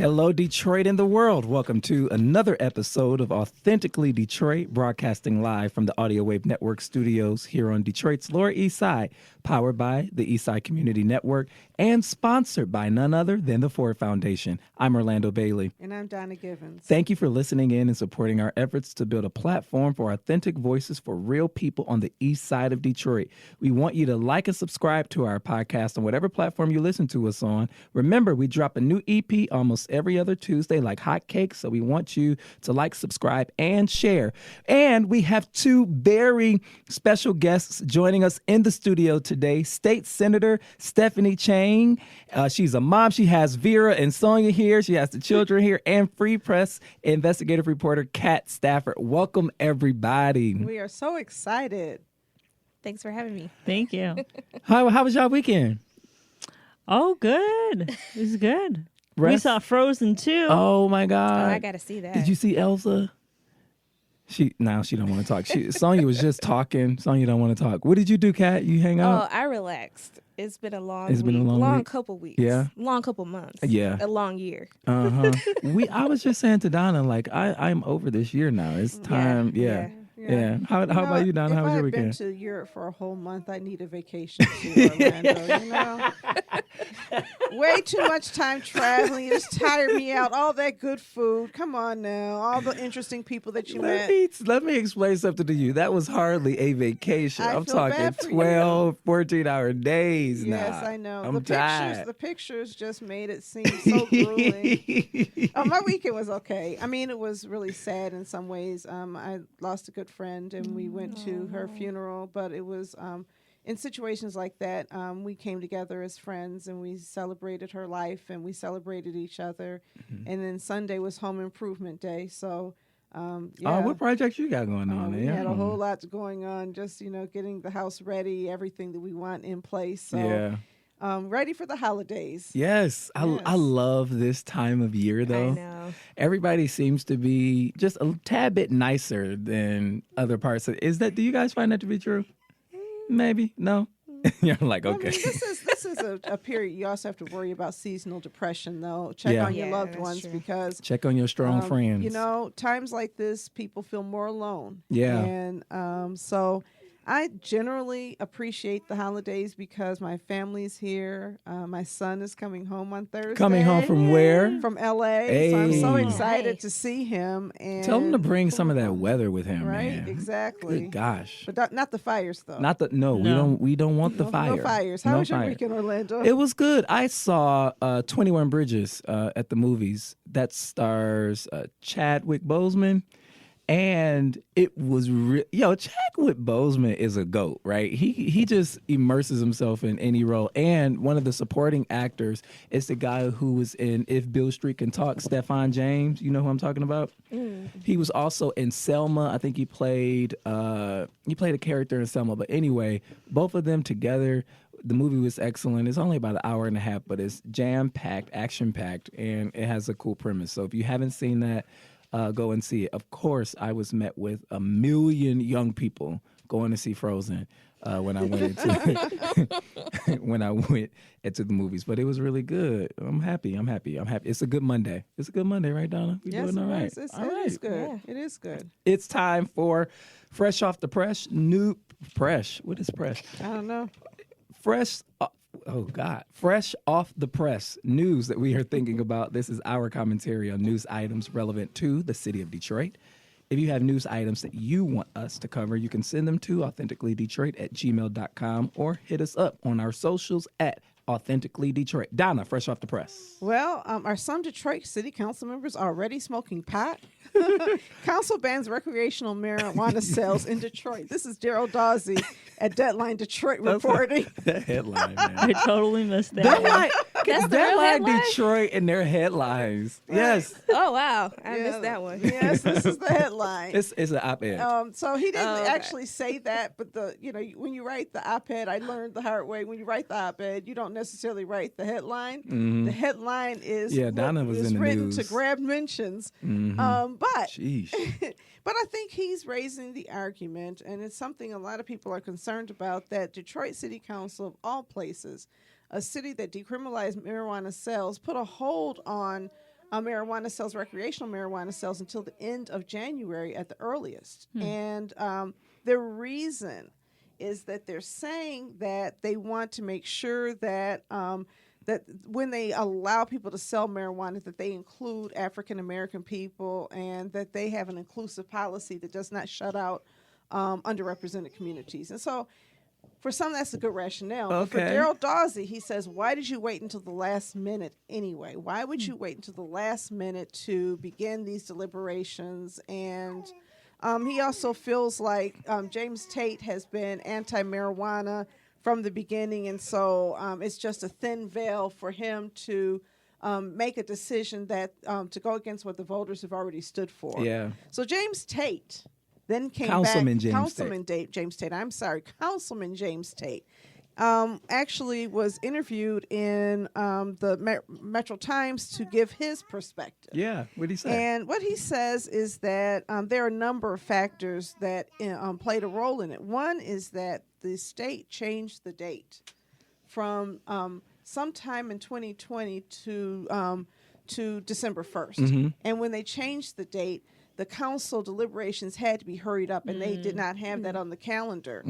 Hello, Detroit and the world. Welcome to another episode of Authentically Detroit, broadcasting live from the Audio Wave Network studios here on Detroit's Lower East Side, powered by the East Side Community Network and sponsored by none other than the Ford Foundation. I'm Orlando Bailey. And I'm Donna Givens. Thank you for listening in and supporting our efforts to build a platform for authentic voices for real people on the East Side of Detroit. We want you to like and subscribe to our podcast on whatever platform you listen to us on. Remember, we drop a new EP almost every other Tuesday like hotcakes, so we want you to like, subscribe, and share. And we have two very special guests joining us in the studio today. State Senator Stephanie Chang. She's a mom. She has Vera and Sonia here. She has the children here. And Free Press investigative reporter Kat Stafford. Welcome, everybody. We are so excited. Thanks for having me. Thank you. How was y'all weekend? Oh, good. It was good. Rest? We saw Frozen 2. Oh, my God. Oh, I got to see that. Did you see Elsa? She don't want to talk. Sonya was just talking. Sonya don't want to talk. What did you do, Kat? You hang out? Oh, I relaxed. It's been a long It's week. been a long week? Couple weeks. Yeah. Long couple months. Yeah. A long year. Uh-huh. I was just saying to Donna, like, I'm over this year now. It's time. Yeah. How about you, Donna? How was your weekend? If I've been to Europe for a whole month, I need a vacation too, Orlando. You know? Way too much time traveling. It's tired me out. All that good food. Come on now. All the interesting people that you met. Let me explain something to you. That was hardly a vacation. I'm feel talking bad for 12, 14-hour days now. Yes, I know. I'm tired. The pictures just made it seem so grueling. My weekend was okay. I mean, it was really sad in some ways. I lost a good friend, and we went to her funeral, but it was in situations like that, we came together as friends, and we celebrated her life, and we celebrated each other. And then Sunday was home improvement day, so what projects you got going on? We had a whole lot going on, just getting the house ready, everything that we want in place. So ready for the holidays. Yes. I love this time of year, though. I know. Everybody seems to be just a tad bit nicer than other parts. Do you guys find that to be true? Maybe. No? You're like, okay. I mean, this is a period you also have to worry about seasonal depression, though. Check on your loved ones true. because check on your strong friends. Times like this, people feel more alone. Yeah. And so I generally appreciate the holidays because my family's here. My son is coming home on Thursday. Coming home from where? From L.A. Hey. So I'm so excited to see him. And tell him to bring some of that weather with him, right? man. Exactly. Good gosh. But not the fires, though. We don't want the fire. No fires. How was your weekend, Orlando? It was good. I saw 21 Bridges at the movies. That stars Chadwick Boseman. And it was Chadwick Boseman is a GOAT, right? He just immerses himself in any role. And one of the supporting actors is the guy who was in If Beale Street Can Talk, Stephan James. You know who I'm talking about? He was also in Selma. I think he played a character in Selma. But anyway, both of them together. The movie was excellent. It's only about an hour and a half, but it's jam-packed, action-packed, and it has a cool premise. So if you haven't seen that, go and see it. Of course, I was met with 1 million young people going to see Frozen when I went into the movies. But it was really good. I'm happy. It's a good Monday. It's a good Monday, right, Donna? We're doing all right. It is good. Yeah. It is good. It's time for Fresh Off the Press. What is Press? I don't know. Fresh off the press news that we are thinking about. This is our commentary on news items relevant to the city of Detroit. If you have news items that you want us to cover, you can send them to authenticallydetroit@gmail.com or hit us up on our socials at Authentically Detroit. Donna, fresh off the press. Well, are some Detroit city council members already smoking pot? Council bans recreational marijuana sales in Detroit. This is Daryl Dawsey at Deadline Detroit reporting. That headline, man. I totally missed that. That's the real headline? Detroit and their headlines. Right. Yes. Oh, wow. I missed that one. Yes, this is the headline. It's an op-ed. So he didn't actually say that, but when you write the op-ed, I learned the hard way. When you write the op-ed, you don't necessarily write the headline. Mm-hmm. The headline is Donna was in the written news to grab mentions. Mm-hmm. But Sheesh. But I think he's raising the argument, and it's something a lot of people are concerned about, that Detroit City Council, of all places, a city that decriminalized marijuana sales, put a hold on marijuana sales, recreational marijuana sales, until the end of January at the earliest. And the reason is that they're saying that they want to make sure that that when they allow people to sell marijuana, that they include African American people, and that they have an inclusive policy that does not shut out underrepresented communities. And so for some, that's a good rationale. Okay. But for Daryl Dawsey, he says, why did you wait until the last minute anyway? Why would you wait until the last minute to begin these deliberations? And he also feels like James Tate has been anti-marijuana from the beginning, and so it's just a thin veil for him to make a decision that to go against what the voters have already stood for. Yeah. So James Tate then came Councilman back. James Councilman James Tate. I'm sorry, Councilman James Tate. Actually was interviewed in the Metro Times to give his perspective. Yeah, what did he say? And what he says is that there are a number of factors that played a role in it. One is that the state changed the date from sometime in 2020 to December 1st. And when they changed the date, the council deliberations had to be hurried up, and they did not have that on the calendar.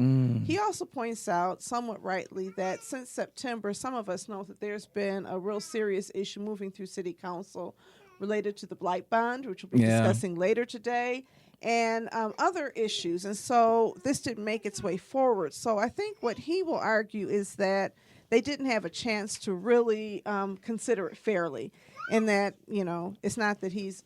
He also points out, somewhat rightly, that since September, some of us know that there's been a real serious issue moving through city council related to the Blight Bond, which we'll be discussing later today, and other issues. And so this didn't make its way forward. So I think what he will argue is that they didn't have a chance to really consider it fairly, and that, you know, it's not that he's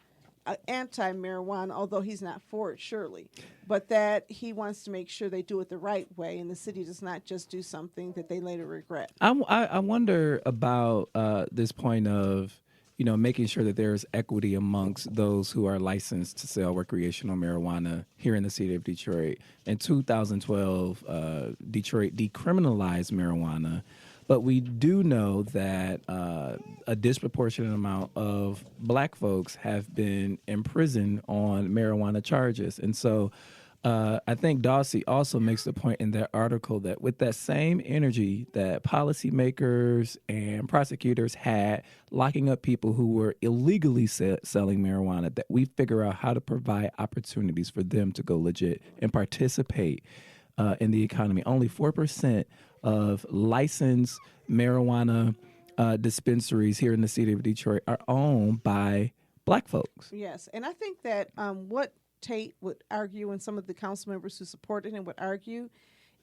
anti-marijuana, although he's not for it, surely, but that he wants to make sure they do it the right way, and the city does not just do something that they later regret. I wonder about this point of, you know, making sure that there's equity amongst those who are licensed to sell recreational marijuana here in the city of Detroit. In 2012, Detroit decriminalized marijuana. But we do know that a disproportionate amount of black folks have been imprisoned on marijuana charges. And so I think Dawsey also makes the point in that article that with that same energy that policymakers and prosecutors had locking up people who were illegally selling marijuana, that we figure out how to provide opportunities for them to go legit and participate in the economy. Only 4% of licensed marijuana dispensaries here in the city of Detroit are owned by black folks. Yes, and I think that what Tate would argue, and some of the council members who supported him would argue,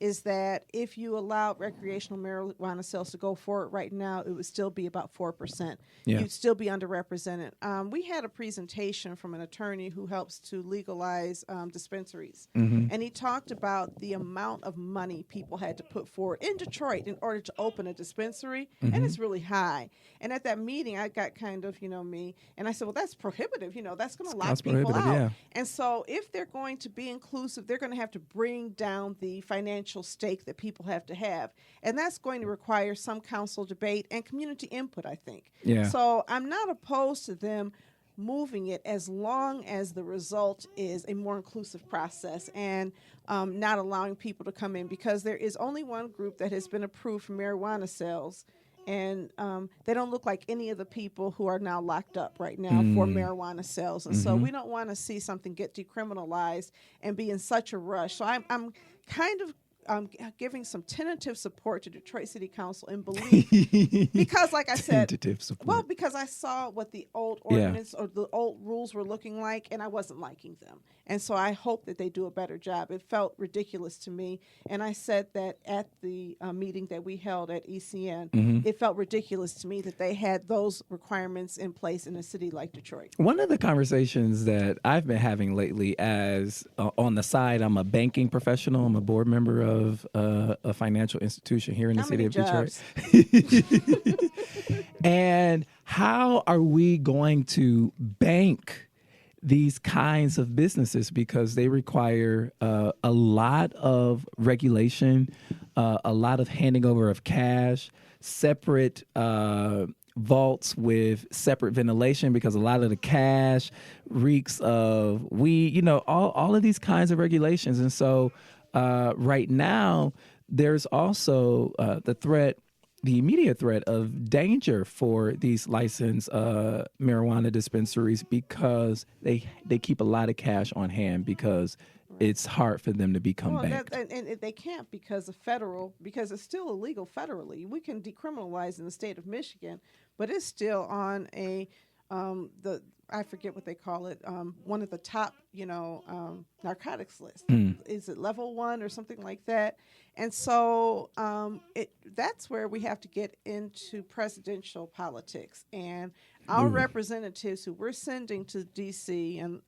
is that if you allowed recreational marijuana sales to go forward right now, it would still be about 4%. Yeah. You'd still be underrepresented. We had a presentation from an attorney who helps to legalize dispensaries, and he talked about the amount of money people had to put forward in Detroit in order to open a dispensary, and it's really high. And at that meeting, I got kind of, me, and I said, well, that's prohibitive. That's going to lock people out. Yeah. And so if they're going to be inclusive, they're going to have to bring down the financial stake that people have to have. And that's going to require some council debate and community input, I think. Yeah. So I'm not opposed to them moving it as long as the result is a more inclusive process and not allowing people to come in, because there is only one group that has been approved for marijuana sales, and they don't look like any of the people who are now locked up right now for marijuana sales. And so we don't want to see something get decriminalized and be in such a rush. So I'm kind of giving some tentative support to Detroit City Council and belief, because, like I said, Tentative support. well, because I saw what the old ordinance or the old rules were looking like, and I wasn't liking them. And so I hope that they do a better job. It felt ridiculous to me, and I said that at the meeting that we held at ECN, it felt ridiculous to me that they had those requirements in place in a city like Detroit. One of the conversations that I've been having lately, as on the side, I'm a banking professional. I'm a board member of a financial institution here in the city of Detroit. And how are we going to bank these kinds of businesses, because they require a lot of regulation, a lot of handing over of cash, separate vaults with separate ventilation, because a lot of the cash reeks of weed, all of these kinds of regulations. And so right now there's also the threat the immediate threat of danger for these licensed marijuana dispensaries because they keep a lot of cash on hand because it's hard for them to become banked. And they can't because it's still illegal federally. We can decriminalize in the state of Michigan, but it's still on I forget what they call it, one of the top, narcotics lists. Is it level 1 or something like that? And so that's where we have to get into presidential politics. And our representatives who we're sending to D.C. and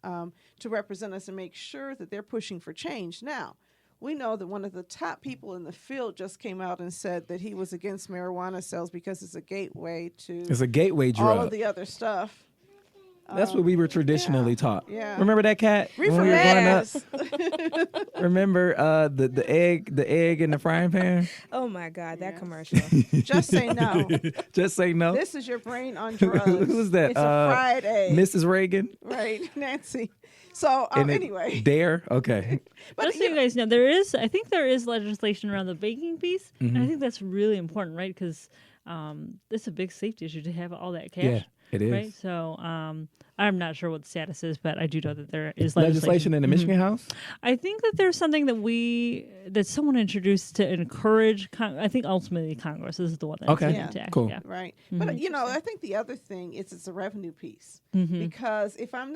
to represent us and make sure that they're pushing for change. Now, we know that one of the top people in the field just came out and said that he was against marijuana sales because it's a gateway drug. All of the other stuff. That's what we were traditionally taught. Yeah. Remember that, Kat? Reefer when we were Madness. growing up? Remember the egg in the frying pan? Oh my God, that commercial. Just say no. Just say no. This is your brain on drugs. Who's that? It's a fried egg. Mrs. Reagan? Right, Nancy. So anyway. Dare? Okay. But just so you guys know, I think there is legislation around the baking piece. And I think that's really important, right? Because it's a big safety issue to have all that cash. Yeah, it is. Right? So I'm not sure what the status is, but I do know that there is legislation in the Michigan House? I think that there's something that someone introduced to encourage, I think ultimately Congress is the one that's okay. going to act. Cool. Yeah. Right. But, I think the other thing is it's a revenue piece. Because if I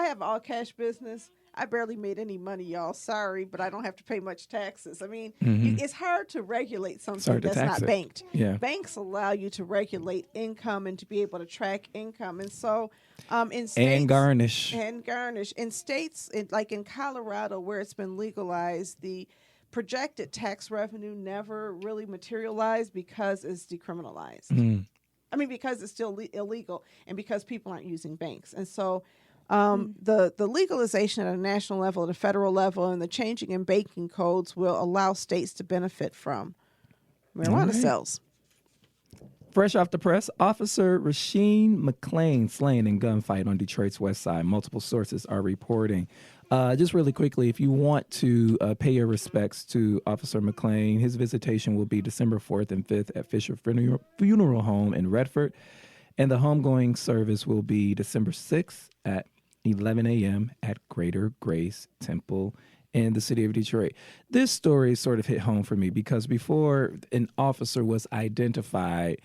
have all cash business, I barely made any money, y'all. Sorry, but I don't have to pay much taxes. I mean, it's hard to regulate something that's not banked. Yeah. Banks allow you to regulate income and to be able to track income. And so in states... And garnish. In states, like in Colorado, where it's been legalized, the projected tax revenue never really materialized because it's decriminalized. I mean, because it's still illegal and because people aren't using banks. And so... the legalization at a national level, at a federal level, and the changing in banking codes will allow states to benefit from marijuana sales. Fresh off the press, Officer Rasheen McClain slain in gunfight on Detroit's west side. Multiple sources are reporting. Just really quickly, if you want to pay your respects to Officer McClain, his visitation will be December 4th and 5th at Fisher Funeral Home in Redford. And the homegoing service will be December 6th at 11 a.m. at Greater Grace Temple in the city of Detroit. This story sort of hit home for me because before an officer was identified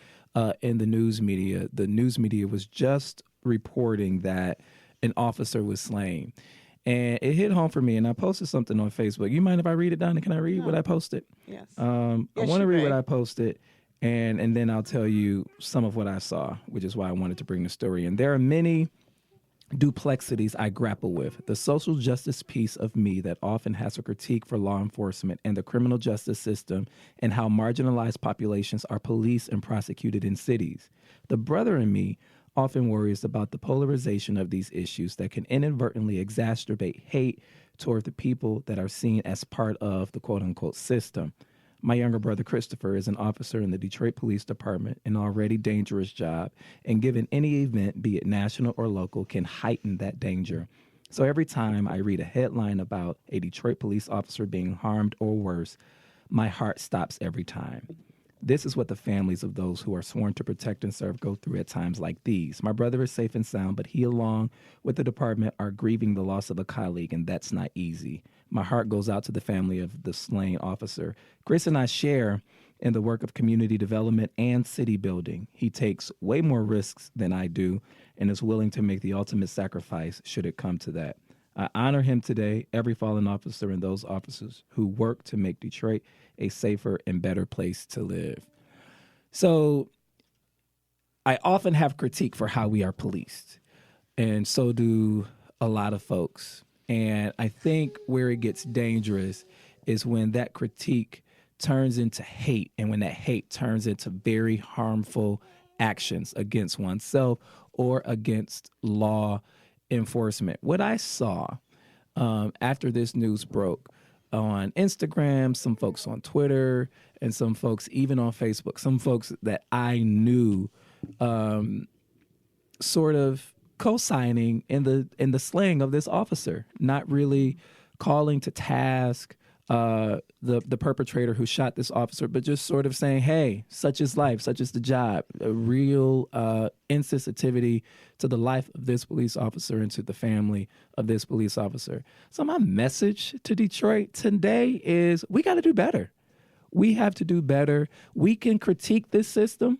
in the news media was just reporting that an officer was slain. And it hit home for me, and I posted something on Facebook. You mind if I read it, Donna? Can I read what I posted? Yes. I want to read what I posted, and then I'll tell you some of what I saw, which is why I wanted to bring the story in. There are many duplexities I grapple with. The social justice piece of me that often has a critique for law enforcement and the criminal justice system and how marginalized populations are policed and prosecuted in cities. The brother in me often worries about the polarization of these issues that can inadvertently exacerbate hate toward the people that are seen as part of the quote-unquote system. My younger brother, Christopher, is an officer in the Detroit Police Department, an already dangerous job, and given any event, be it national or local, can heighten that danger. So every time I read a headline about a Detroit police officer being harmed or worse, my heart stops every time. This is what the families of those who are sworn to protect and serve go through at times like these. My brother is safe and sound, but he, along with the department, are grieving the loss of a colleague, and that's not easy. My heart goes out to the family of the slain officer. Chris and I share in the work of community development and city building. He takes way more risks than I do and is willing to make the ultimate sacrifice should it come to that. I honor him today, every fallen officer and those officers who work to make Detroit a safer and better place to live. So I often have critique for how we are policed, and so do a lot of folks. And I think where it gets dangerous is when that critique turns into hate, and when that hate turns into very harmful actions against oneself or against law enforcement. What I saw after this news broke on Instagram, some folks on Twitter, and some folks even on Facebook, some folks that I knew sort of co-signing in the slaying of this officer, not really calling to task the perpetrator who shot this officer, but just sort of saying, hey, such is life, such is the job, a real insensitivity to the life of this police officer and to the family of this police officer. So my message to Detroit today is we got to do better. We have to do better. We can critique this system.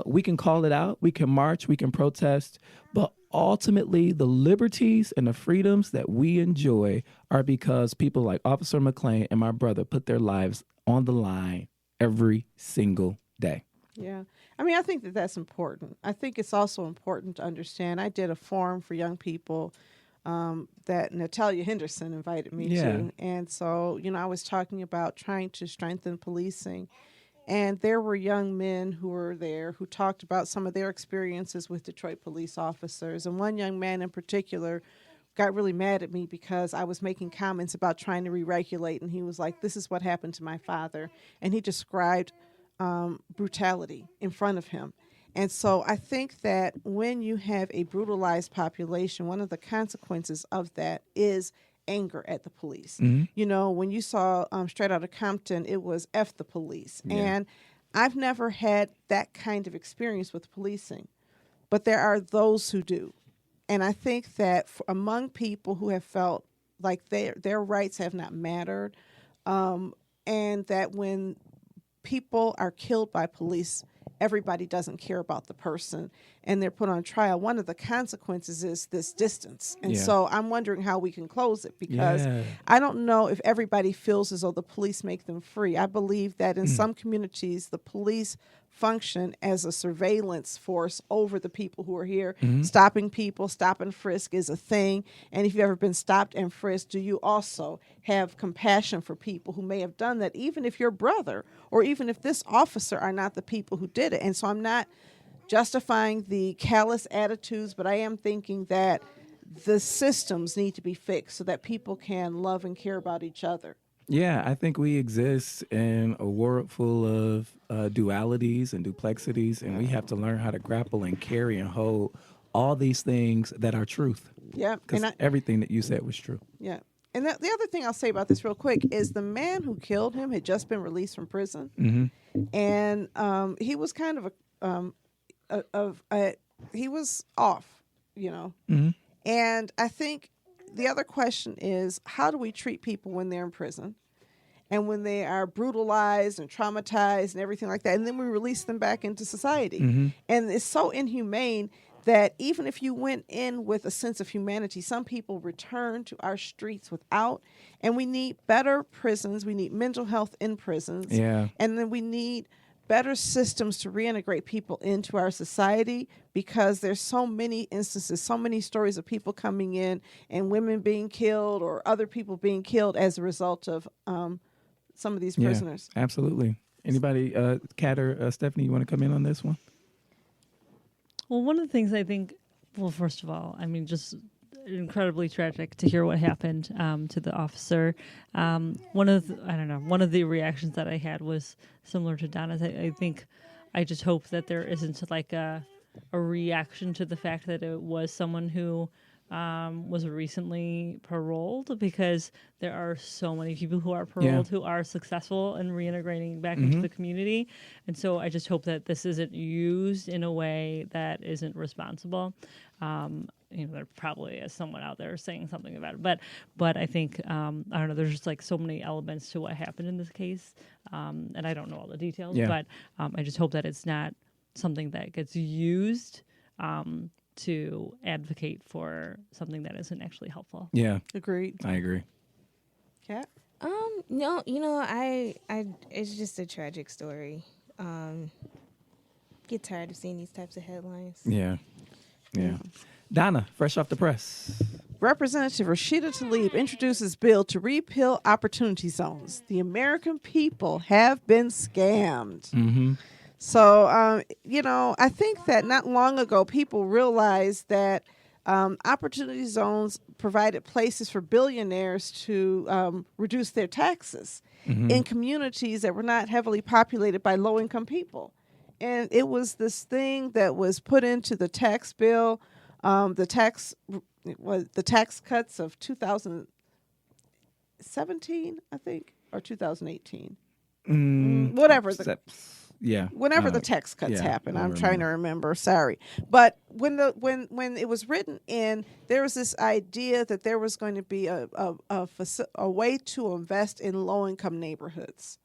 We can call it out. We can march. We can protest. But ultimately, the liberties and the freedoms that we enjoy are because people like Officer McClain and my brother put their lives on the line every single day. Yeah. I mean, I think that that's important. I think it's also important to understand. I did a forum for young people that Natalia Henderson invited me to. And so, I was talking about trying to strengthen policing. And there were young men who were there who talked about some of their experiences with Detroit police officers. And one young man in particular got really mad at me because I was making comments about trying to re-regulate. And he was like, this is what happened to my father. And he described brutality in front of him. And so I think that when you have a brutalized population, one of the consequences of that is anger at the police. Mm-hmm. When you saw Straight Outta Compton, it was F the police. Yeah. And I've never had that kind of experience with policing, but there are those who do. And I think that among people who have felt like their rights have not mattered, and that when people are killed by police, everybody doesn't care about the person and they're put on trial. One of the consequences is this distance. And so I'm wondering how we can close it, because I don't know if everybody feels as though the police make them free. I believe that in some communities, the police function as a surveillance force over the people who are here. Stopping people, stop and frisk is a thing. And if you've ever been stopped and frisked, do you also have compassion for people who may have done that, even if your brother or even if this officer are not the people who did it? And so I'm not justifying the callous attitudes, but I am thinking that the systems need to be fixed so that people can love and care about each other. Yeah, I think we exist in a world full of dualities and duplixities, and we have to learn how to grapple and carry and hold all these things that are truth. Yeah. Because everything that you said was true. Yeah. And the other thing I'll say about this real quick is the man who killed him had just been released from prison. Mm-hmm. And he was kind of he was off, Mm-hmm. And I think the other question is, how do we treat people when they're in prison and when they are brutalized and traumatized and everything like that, and then we release them back into society? Mm-hmm. And it's so inhumane that even if you went in with a sense of humanity, some people return to our streets without. And we need better prisons. We need mental health in prisons. Yeah. And then we need better systems to reintegrate people into our society, because there's so many instances, so many stories of people coming in and women being killed or other people being killed as a result of some of these prisoners. Absolutely. Anybody, Kat or Stephanie, you want to come in on this one? Well, one of the things I think, first of all, I mean, just incredibly tragic to hear what happened to the officer. One of the reactions that I had was similar to Donna's. I just hope that there isn't like a reaction to the fact that it was someone who was recently paroled, because there are so many people who are paroled who are successful in reintegrating back into the community. And so I just hope that this isn't used in a way that isn't responsible. There probably is someone out there saying something about it, but I think I don't know. There's just like so many elements to what happened in this case, and I don't know all the details. But I just hope that it's not something that gets used to advocate for something that isn't actually helpful. Yeah, Agreed. I agree. Kat? No, I it's just a tragic story. Get tired of seeing these types of headlines. Yeah. Donna, fresh off the press. Representative Rashida Tlaib introduces bill to repeal opportunity zones. The American people have been scammed. Mm-hmm. So, I think that not long ago, people realized that opportunity zones provided places for billionaires to reduce their taxes in communities that were not heavily populated by low-income people. And it was this thing that was put into the tax bill, the tax cuts of 2000. 2017, I think, or 2018. Mm, Whatever. Yeah. Whenever the tax cuts happen, I'm I trying to remember. Sorry, but when it was written in, there was this idea that there was going to be a way to invest in low income neighborhoods.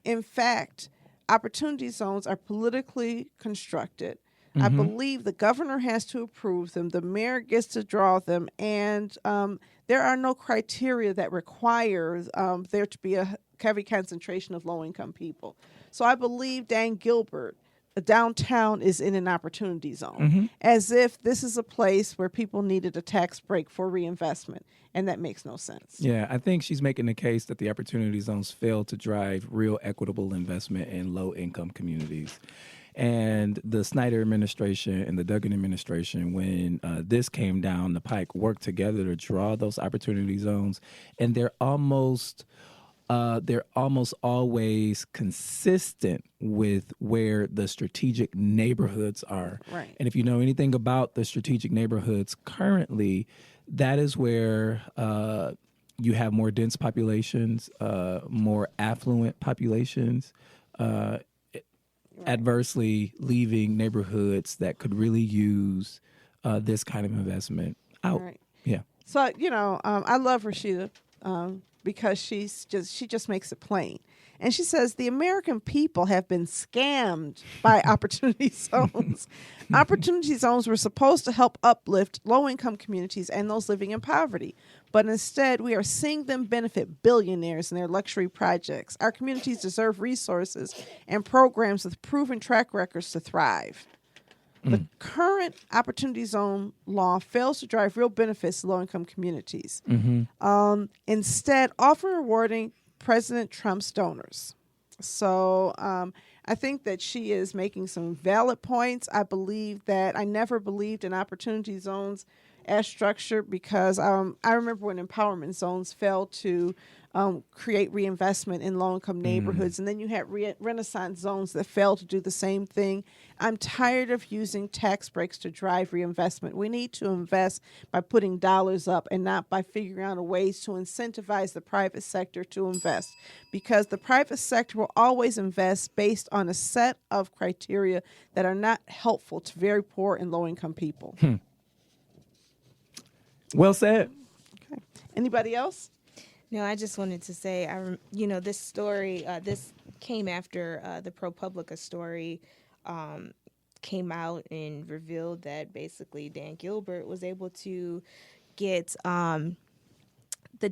In fact, opportunity zones are politically constructed. I believe the governor has to approve them. The mayor gets to draw them, and there are no criteria that require there to be a heavy concentration of low-income people. So I believe Dan Gilbert, downtown, is in an opportunity zone, as if this is a place where people needed a tax break for reinvestment, and that makes no sense. Yeah, I think she's making the case that the opportunity zones fail to drive real equitable investment in low-income communities. And the Snyder administration and the Duggan administration, when this came down the pike, worked together to draw those opportunity zones, and they're almost always consistent with where the strategic neighborhoods are. Right. And if you know anything about the strategic neighborhoods currently, that is where you have more dense populations, more affluent populations, adversely leaving neighborhoods that could really use this kind of investment out. Right. Yeah. So I love Rashida because she just makes it plain, and she says the American people have been scammed by opportunity zones. Opportunity zones were supposed to help uplift low-income communities and those living in poverty, but instead we are seeing them benefit billionaires in their luxury projects. Our communities deserve resources and programs with proven track records to thrive. The current opportunity zone law fails to drive real benefits to low-income communities. Instead, often rewarding President Trump's donors. So I think that she is making some valid points. I believe that I never believed in opportunity zones as structured because I remember when empowerment zones failed to create reinvestment in low-income neighborhoods, and then you had Renaissance zones that failed to do the same thing. I'm tired of using tax breaks to drive reinvestment. We need to invest by putting dollars up and not by figuring out ways to incentivize the private sector to invest, because the private sector will always invest based on a set of criteria that are not helpful to very poor and low-income people. Well said. Okay. Anybody else? No, I just wanted to say, this story, this came after the ProPublica story came out and revealed that basically Dan Gilbert was able to get the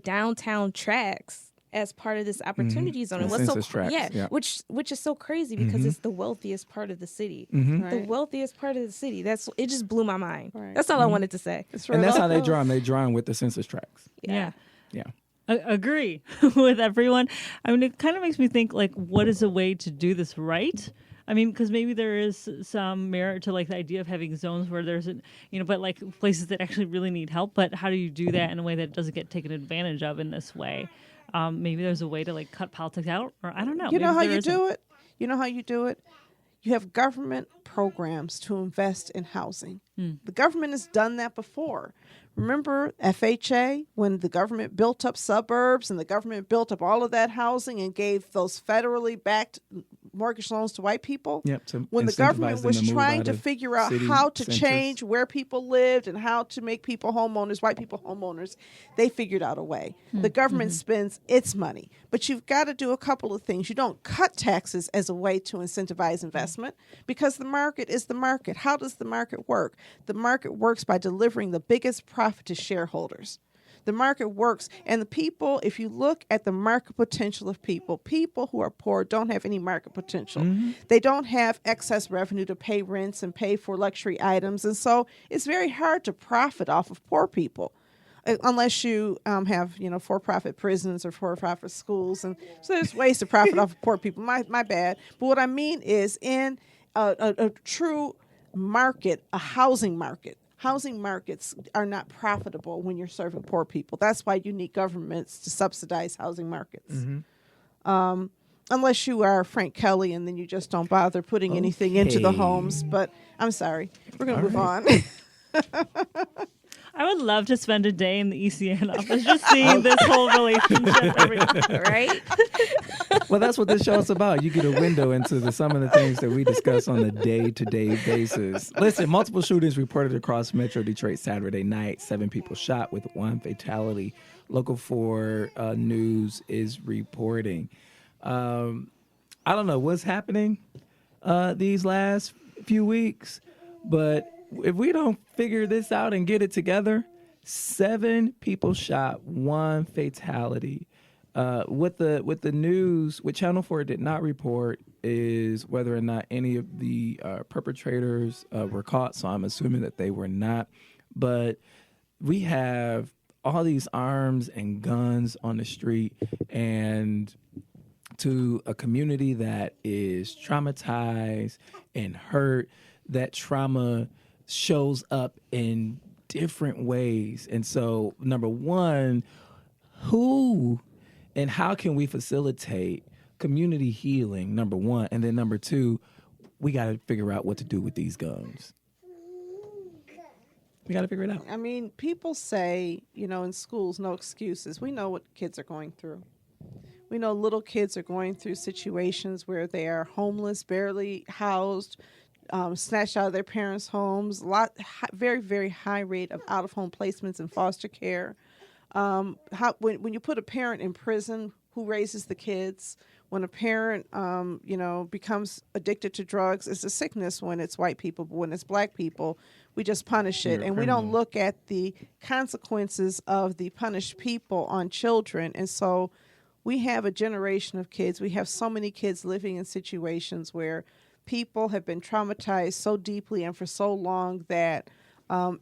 downtown tracks as part of this opportunity zone. And census tracts, which is so crazy because it's the wealthiest part of the city. Right. The wealthiest part of the city. It just blew my mind. Right. That's all I wanted to say. And that's how they draw them. They draw them with the census tracts. Yeah. Yeah. Agree with everyone. I mean, it kind of makes me think, like, what is a way to do this right? I mean, because maybe there is some merit to, like, the idea of having zones where there's, but, like, places that actually really need help. But how do you do that in a way that doesn't get taken advantage of in this way? Maybe there's a way to, like, cut politics out, or I don't know. You know how you do it? You know how you do it? You have government programs to invest in housing. The government has done that before. Remember FHA, when the government built up suburbs and the government built up all of that housing and gave those federally backed mortgage loans to white people? Yep. When the government was trying to figure out how to change where people lived and how to make people homeowners, white people homeowners, they figured out a way. The government spends its money. But you've got to do a couple of things. You don't cut taxes as a way to incentivize investment because the market is the market. How does the market work? The market works by delivering the biggest profit to shareholders. The market works, and the people, if you look at the market potential of people who are poor don't have any market potential. They don't have excess revenue to pay rents and pay for luxury items, and so it's very hard to profit off of poor people. Unless you have, for-profit prisons or for-profit schools. And so there's ways to profit off of poor people. My bad. But what I mean is in a true market, a housing market, housing markets are not profitable when you're serving poor people. That's why you need governments to subsidize housing markets. Unless you are Frank Kelly and then you just don't bother putting anything into the homes. But I'm sorry. We're going to move on. I would love to spend a day in the ECN office just seeing this whole relationship. Right? Well, that's what this show is about. You get a window into some of the things that we discuss on a day-to-day basis. Listen, multiple shootings reported across Metro Detroit Saturday night. 7 people shot with 1 fatality. Local 4 News is reporting. I don't know what's happening these last few weeks, but if we don't figure this out and get it together, 7 people shot, 1 fatality. What the news, what Channel 4 did not report is whether or not any of the perpetrators were caught. So I'm assuming that they were not. But we have all these arms and guns on the street, and to a community that is traumatized and hurt, that trauma shows up in different ways. And so, number one, who and how can we facilitate community healing, number one? And then number two, we got to figure out what to do with these guns. We got to figure it out. I mean, people say, in schools, no excuses. We know what kids are going through. We know little kids are going through situations where they are homeless, barely housed, snatched out of their parents' homes, very, very high rate of out-of-home placements in foster care. When you put a parent in prison, who raises the kids? When a parent, becomes addicted to drugs, it's a sickness when it's white people, but when it's black people, we just punish it. And we don't look at the consequences of the punished people on children. And so we have a generation of kids. We have so many kids living in situations where people have been traumatized so deeply and for so long that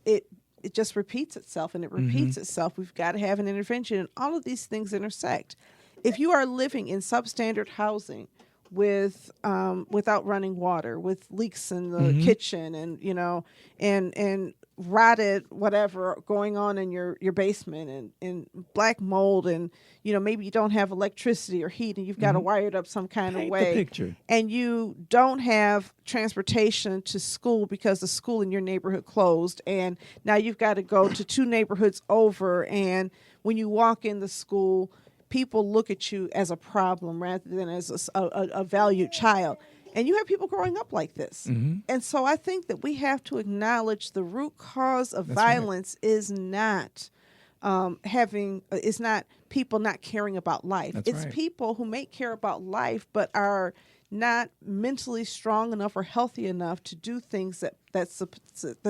it just repeats itself, and it repeats itself. We've got to have an intervention, and all of these things intersect. If you are living in substandard housing with without running water, with leaks in the kitchen, and rotted whatever going on in your basement, and black mold, and maybe you don't have electricity or heat, and you've got to wire it up some kind of way. The picture. And you don't have transportation to school because the school in your neighborhood closed, and now you've got to go to 2 neighborhoods over, and when you walk in the school, people look at you as a problem rather than as a valued child. And you have people growing up like this. And so I think that we have to acknowledge the root cause of violence is not is not people not caring about life. It's people who may care about life but are not mentally strong enough or healthy enough to do things that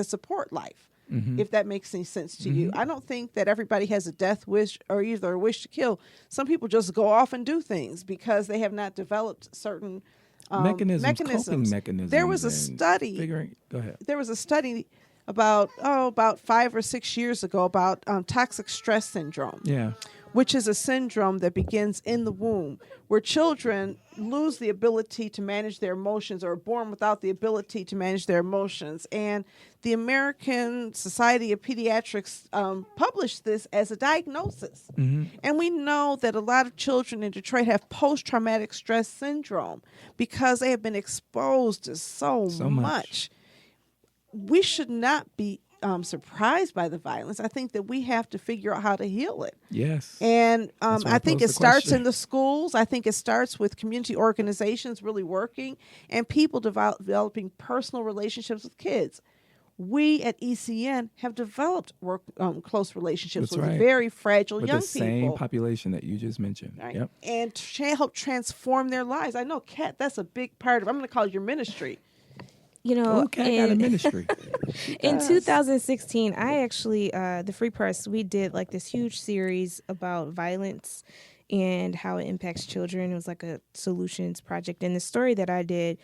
support life. If that makes any sense to you. I don't think that everybody has a death wish or either a wish to kill. Some people just go off and do things because they have not developed certain mechanisms. Coping mechanisms. There was a study. Go ahead. There was a study about 5 or 6 years ago about toxic stress syndrome. Yeah. Which is a syndrome that begins in the womb, where children lose the ability to manage their emotions or are born without the ability to manage their emotions. And the American Society of Pediatrics published this as a diagnosis. And we know that a lot of children in Detroit have post-traumatic stress syndrome because they have been exposed to so much. We should not be surprised by the violence. I think that we have to figure out how to heal it. Yes. And I think it starts in the schools. I think it starts with community organizations really working and people developing personal relationships with kids. We at ECN have developed close relationships with very fragile young people. With the same population that you just mentioned. Right? Yep. And help transform their lives. I know, Kat, that's a big part of, I'm going to call it your ministry. Kat got a ministry. In 2016, I actually, the Free Press, we did like this huge series about violence and how it impacts children. It was like a solutions project. And the story that I did,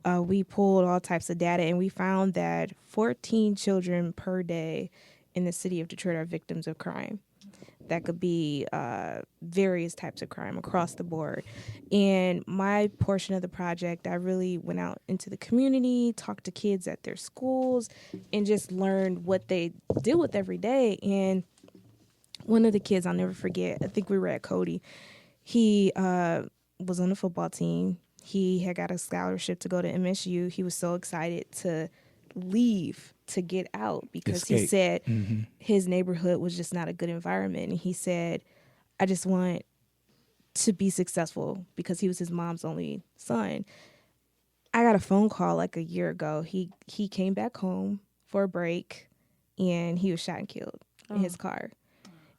we pulled all types of data, and we found that 14 children per day in the city of Detroit are victims of crime. That could be various types of crime across the board. And my portion of the project, I really went out into the community, talked to kids at their schools, and just learned what they deal with every day. And one of the kids, I'll never forget, I think we were at Cody. He was on the football team. He had got a scholarship to go to MSU. He was so excited to leave to get out because he Escape. said Mm-hmm. his neighborhood was just not a good environment. And he said, I just want to be successful because he was his mom's only son. I got a phone call like a year ago. He came back home for a break and he was shot and killed in his car.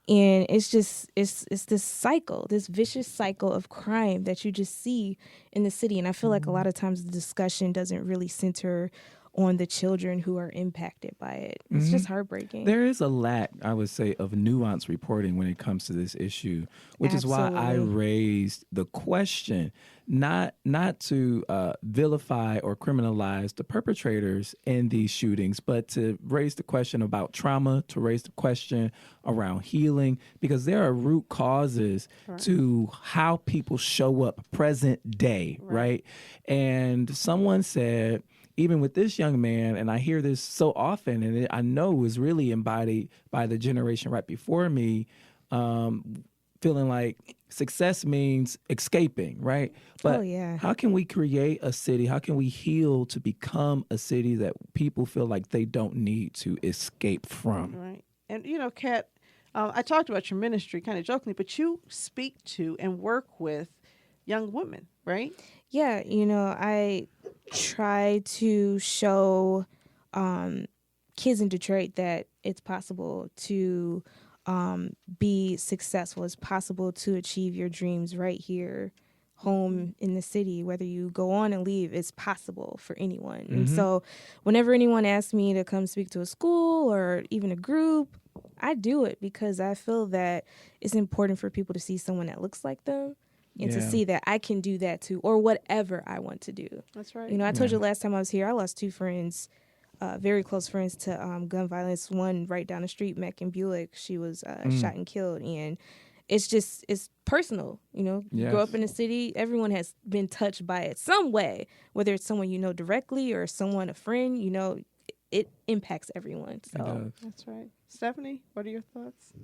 And it's this cycle, this vicious cycle of crime that you just see in the city. And I feel like a lot of times the discussion doesn't really center on the children who are impacted by it. It's just heartbreaking. There is a lack, I would say, of nuanced reporting when it comes to this issue, which is why I raised the question, not to vilify or criminalize the perpetrators in these shootings, but to raise the question about trauma, to raise the question around healing, because there are root causes to how people show up present day, right? And someone said, even with this young man, and I hear this so often, and I know it was really embodied by the generation right before me, feeling like success means escaping, right? But how can we create a city? How can we heal to become a city that people feel like they don't need to escape from? Right. And, Kat, I talked about your ministry kind of jokingly, but you speak to and work with young women, right? Yeah, I try to show kids in Detroit that it's possible to be successful. It's possible to achieve your dreams right here, home in the city. Whether you go on and leave, it's possible for anyone. And so whenever anyone asks me to come speak to a school or even a group, I do it because I feel that it's important for people to see someone that looks like them. And to see that I can do that too, or whatever I want to do. That's right. I told you last time I was here, I lost two friends, very close friends to gun violence. One right down the street, Mac and Buick. She was shot and killed. And it's personal, You grow up in the city, everyone has been touched by it some way, whether it's someone you know directly or someone, a friend, it impacts everyone. So that's right. Stephanie, what are your thoughts?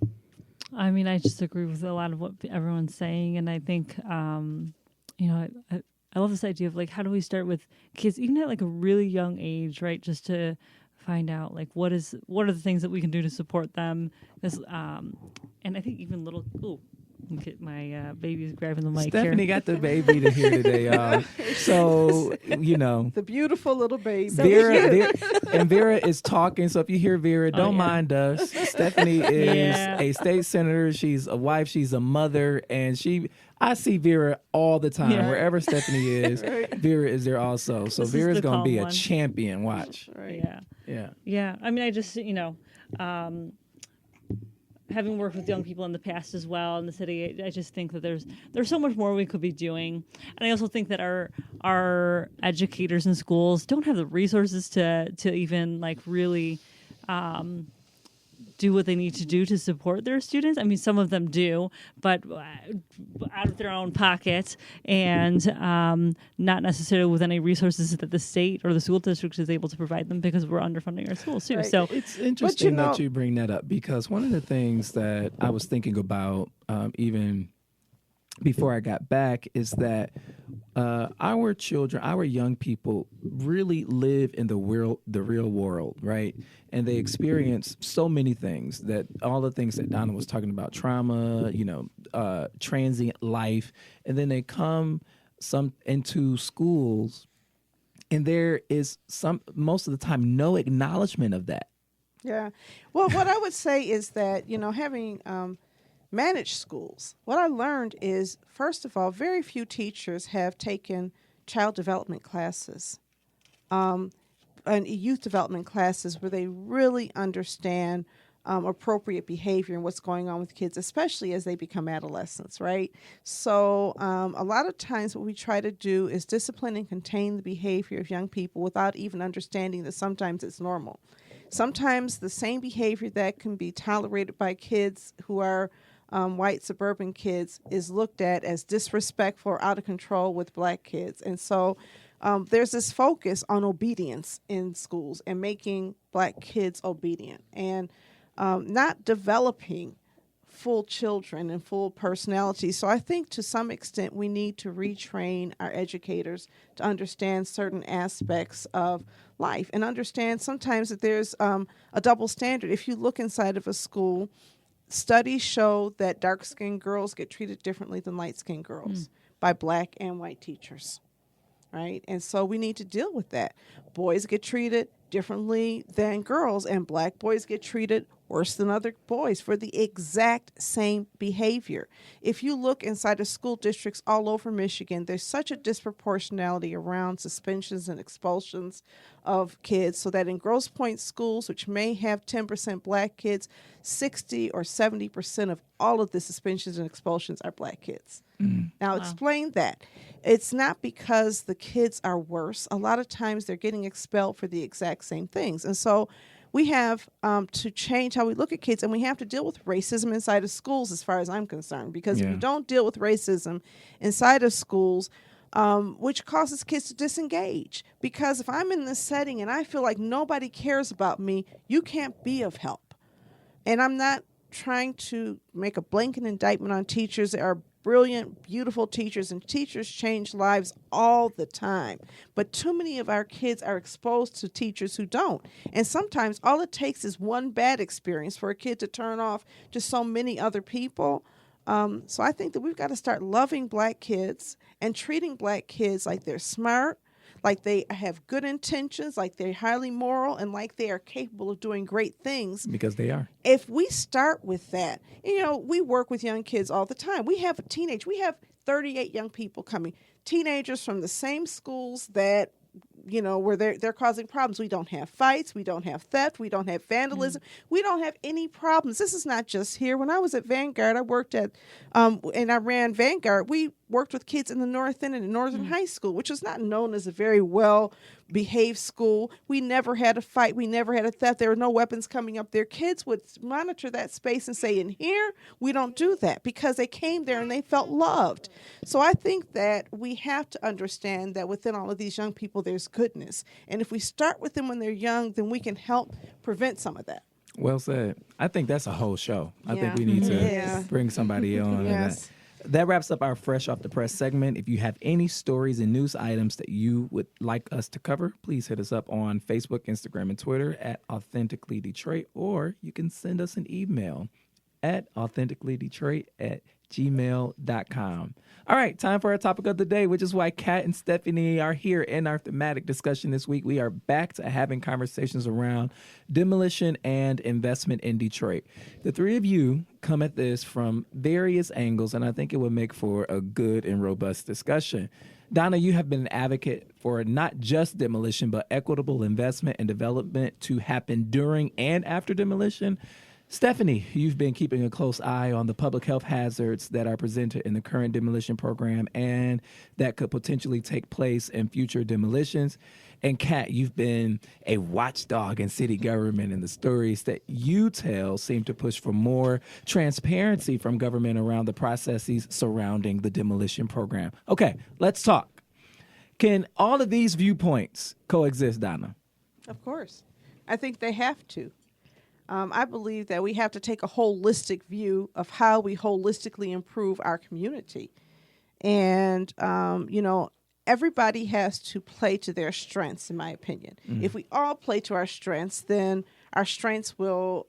I mean, I just agree with a lot of what everyone's saying, and I think, I love this idea of like, how do we start with kids, even at like a really young age, right? Just to find out like what are the things that we can do to support them. This, and I think even little. Ooh, look at my baby's grabbing the mic. Stephanie here. got the baby to here today, y'all. So the beautiful little baby. Vera is talking. So if you hear Vera, don't mind us. Stephanie is a state senator. She's a wife. She's a mother, and I see Vera all the time. Wherever Stephanie is, Vera is there also. So Vera's going to be a champion. Watch. Right. Yeah. I mean, I just having worked with young people in the past as well in the city, I just think that there's so much more we could be doing. And I also think that our educators in schools don't have the resources to even like really do what they need to do to support their students. I mean, some of them do, but out of their own pocket and not necessarily with any resources that the state or the school district is able to provide them because we're underfunding our schools too. Right. So it's interesting that you bring that up because one of the things that I was thinking about even before I got back is that our children, our young people really live in the real world, right? And they experience so many things all the things that Donna was talking about, trauma, transient life. And then they come into schools and there is most of the time, no acknowledgement of that. Yeah. Well, what I would say is that, having managed schools, what I learned is, first of all, very few teachers have taken child development classes and youth development classes where they really understand appropriate behavior and what's going on with kids, especially as they become adolescents, right? So a lot of times what we try to do is discipline and contain the behavior of young people without even understanding that sometimes it's normal. Sometimes the same behavior that can be tolerated by kids who are white suburban kids is looked at as disrespectful or out of control with black kids. And so there's this focus on obedience in schools and making black kids obedient and not developing full children and full personalities. So I think to some extent we need to retrain our educators to understand certain aspects of life, and understand sometimes that there's a double standard. If you look inside of a school, studies show that dark-skinned girls get treated differently than light-skinned girls by black and white teachers, right? And so we need to deal with that. Boys get treated differently than girls, and black boys get treated worse than other boys for the exact same behavior. If you look inside of school districts all over Michigan, there's such a disproportionality around suspensions and expulsions of kids, so that in Grosse Pointe schools, which may have 10% black kids, 60 or 70% of all of the suspensions and expulsions are black kids. Now, explain that. It's not because the kids are worse. A lot of times they're getting expelled for the exact same things. And so we have to change how we look at kids, and we have to deal with racism inside of schools as far as I'm concerned, because if you don't deal with racism inside of schools, which causes kids to disengage. Because if I'm in this setting and I feel like nobody cares about me, you can't be of help. And I'm not trying to make a blanket indictment on teachers. There are brilliant, beautiful teachers, and teachers change lives all the time. But too many of our kids are exposed to teachers who don't. And sometimes all it takes is one bad experience for a kid to turn off to so many other people. So I think that we've got to start loving black kids and treating black kids like they're smart, like they have good intentions, like they're highly moral, and like they are capable of doing great things. Because they are. If we start with that, we work with young kids all the time. We have 38 young people coming, teenagers from the same schools that, where they're causing problems. We don't have fights. We don't have theft. We don't have vandalism. We don't have any problems. This is not just here. When I was at Vanguard, I worked at, and I ran Vanguard. We worked with kids in the North End and in Northern High School, which was not known as a very well-behaved school. We never had a fight. We never had a theft. There were no weapons coming up there. Kids would monitor that space and say, in here, we don't do that, because they came there and they felt loved. So I think that we have to understand that within all of these young people, there's goodness. And if we start with them when they're young, then we can help prevent some of that. Well said. I think that's a whole show. I think we need to bring somebody on. Yes. That wraps up our Fresh Off the Press segment. If you have any stories and news items that you would like us to cover, please hit us up on Facebook, Instagram, and Twitter at Authentically Detroit, or you can send us an email at authenticallydetroit@gmail.com. All right, time for our topic of the day, which is why Kat and Stephanie are here in our thematic discussion this week. We are back to having conversations around demolition and investment in Detroit. The three of you come at this from various angles, and I think it would make for a good and robust discussion. Donna, you have been an advocate for not just demolition, but equitable investment and development to happen during and after demolition. Stephanie, you've been keeping a close eye on the public health hazards that are presented in the current demolition program and that could potentially take place in future demolitions. And Kat, you've been a watchdog in city government, and the stories that you tell seem to push for more transparency from government around the processes surrounding the demolition program. Okay, let's talk. Can all of these viewpoints coexist, Donna? Of course. I think they have to. I believe that we have to take a holistic view of how we holistically improve our community. And, everybody has to play to their strengths, in my opinion. If we all play to our strengths, then our strengths will,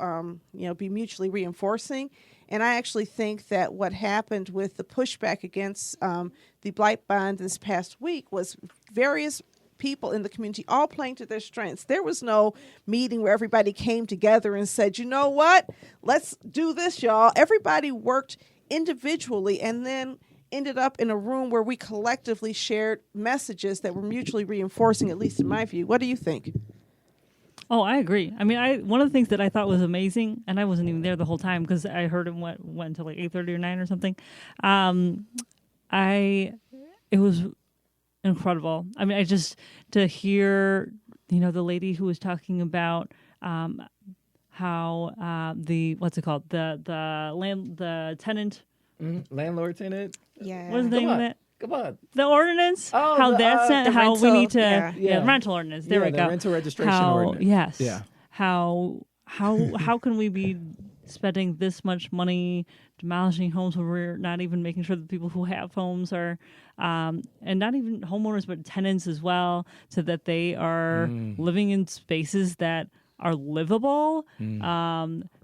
be mutually reinforcing. And I actually think that what happened with the pushback against the Blight Bond this past week was various people in the community all playing to their strengths. There was no meeting where everybody came together and said, you know what, let's do this, y'all. Everybody worked individually and then ended up in a room where we collectively shared messages that were mutually reinforcing, at least in my view. What do you think? Oh, I agree. I mean, one of the things that I thought was amazing, and I wasn't even there the whole time because I heard it went until like 8:30 or 9 or something. It was incredible. I mean, to hear, the lady who was talking about how the tenant, landlord tenant. Yeah. What is the name of it? Come on. The ordinance. Oh, how that's the how rental, we need to yeah. the rental ordinance. There we the go. rental registration ordinance. Yes. Yeah. How can we be spending this much money demolishing homes when we're not even making sure that people who have homes are, and not even homeowners, but tenants as well, so that they are living in spaces that are livable.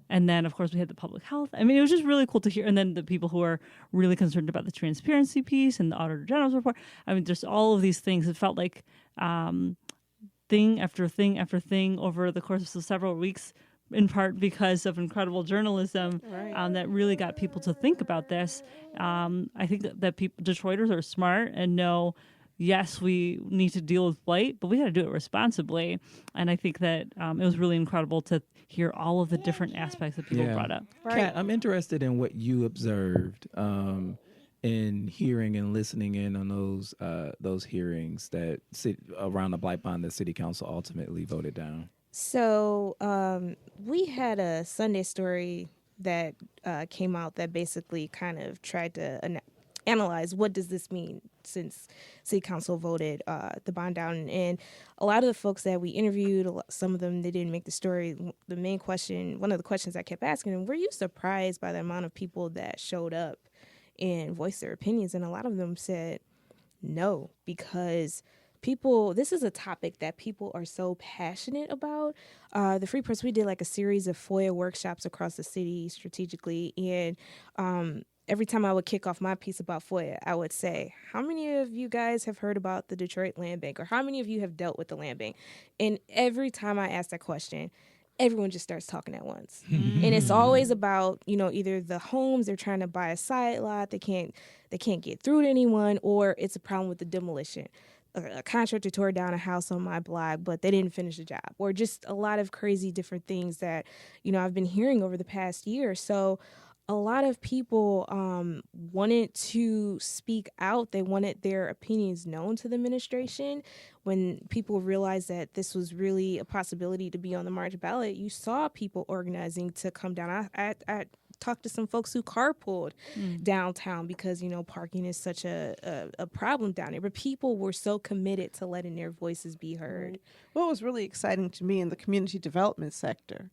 And then, of course, we had the public health. I mean, it was just really cool to hear. And then the people who are really concerned about the transparency piece and the Auditor General's report. I mean, just all of these things. It felt like thing after thing after thing over the course of several weeks, in part because of incredible journalism that really got people to think about this. I think that Detroiters are smart and know, yes, we need to deal with blight, but we got to do it responsibly. And I think that it was really incredible to hear all of the different aspects that people brought up. Kat, I'm interested in what you observed in hearing and listening in on those hearings that around the Blight Bond that City Council ultimately voted down. So we had a Sunday story that came out that basically kind of tried to analyze what does this mean since City Council voted the bond down. And a lot of the folks that we interviewed, some of them, they didn't make the story. The main question, one of the questions I kept asking them, were you surprised by the amount of people that showed up and voiced their opinions? And a lot of them said no, because this is a topic that people are so passionate about. The Free Press, we did like a series of FOIA workshops across the city strategically. And every time I would kick off my piece about FOIA, I would say, how many of you guys have heard about the Detroit Land Bank? Or how many of you have dealt with the Land Bank? And every time I ask that question, everyone just starts talking at once. And it's always about, either the homes, they're trying to buy a side lot, they can't get through to anyone, or it's a problem with the demolition. A contractor tore down a house on my block, but they didn't finish the job, or just a lot of crazy different things that, I've been hearing over the past year. So a lot of people wanted to speak out. They wanted their opinions known to the administration. When people realized that this was really a possibility to be on the March ballot, you saw people organizing to come down. I talked to some folks who carpooled downtown because, parking is such a problem down there. But people were so committed to letting their voices be heard. What was really exciting to me in the community development sector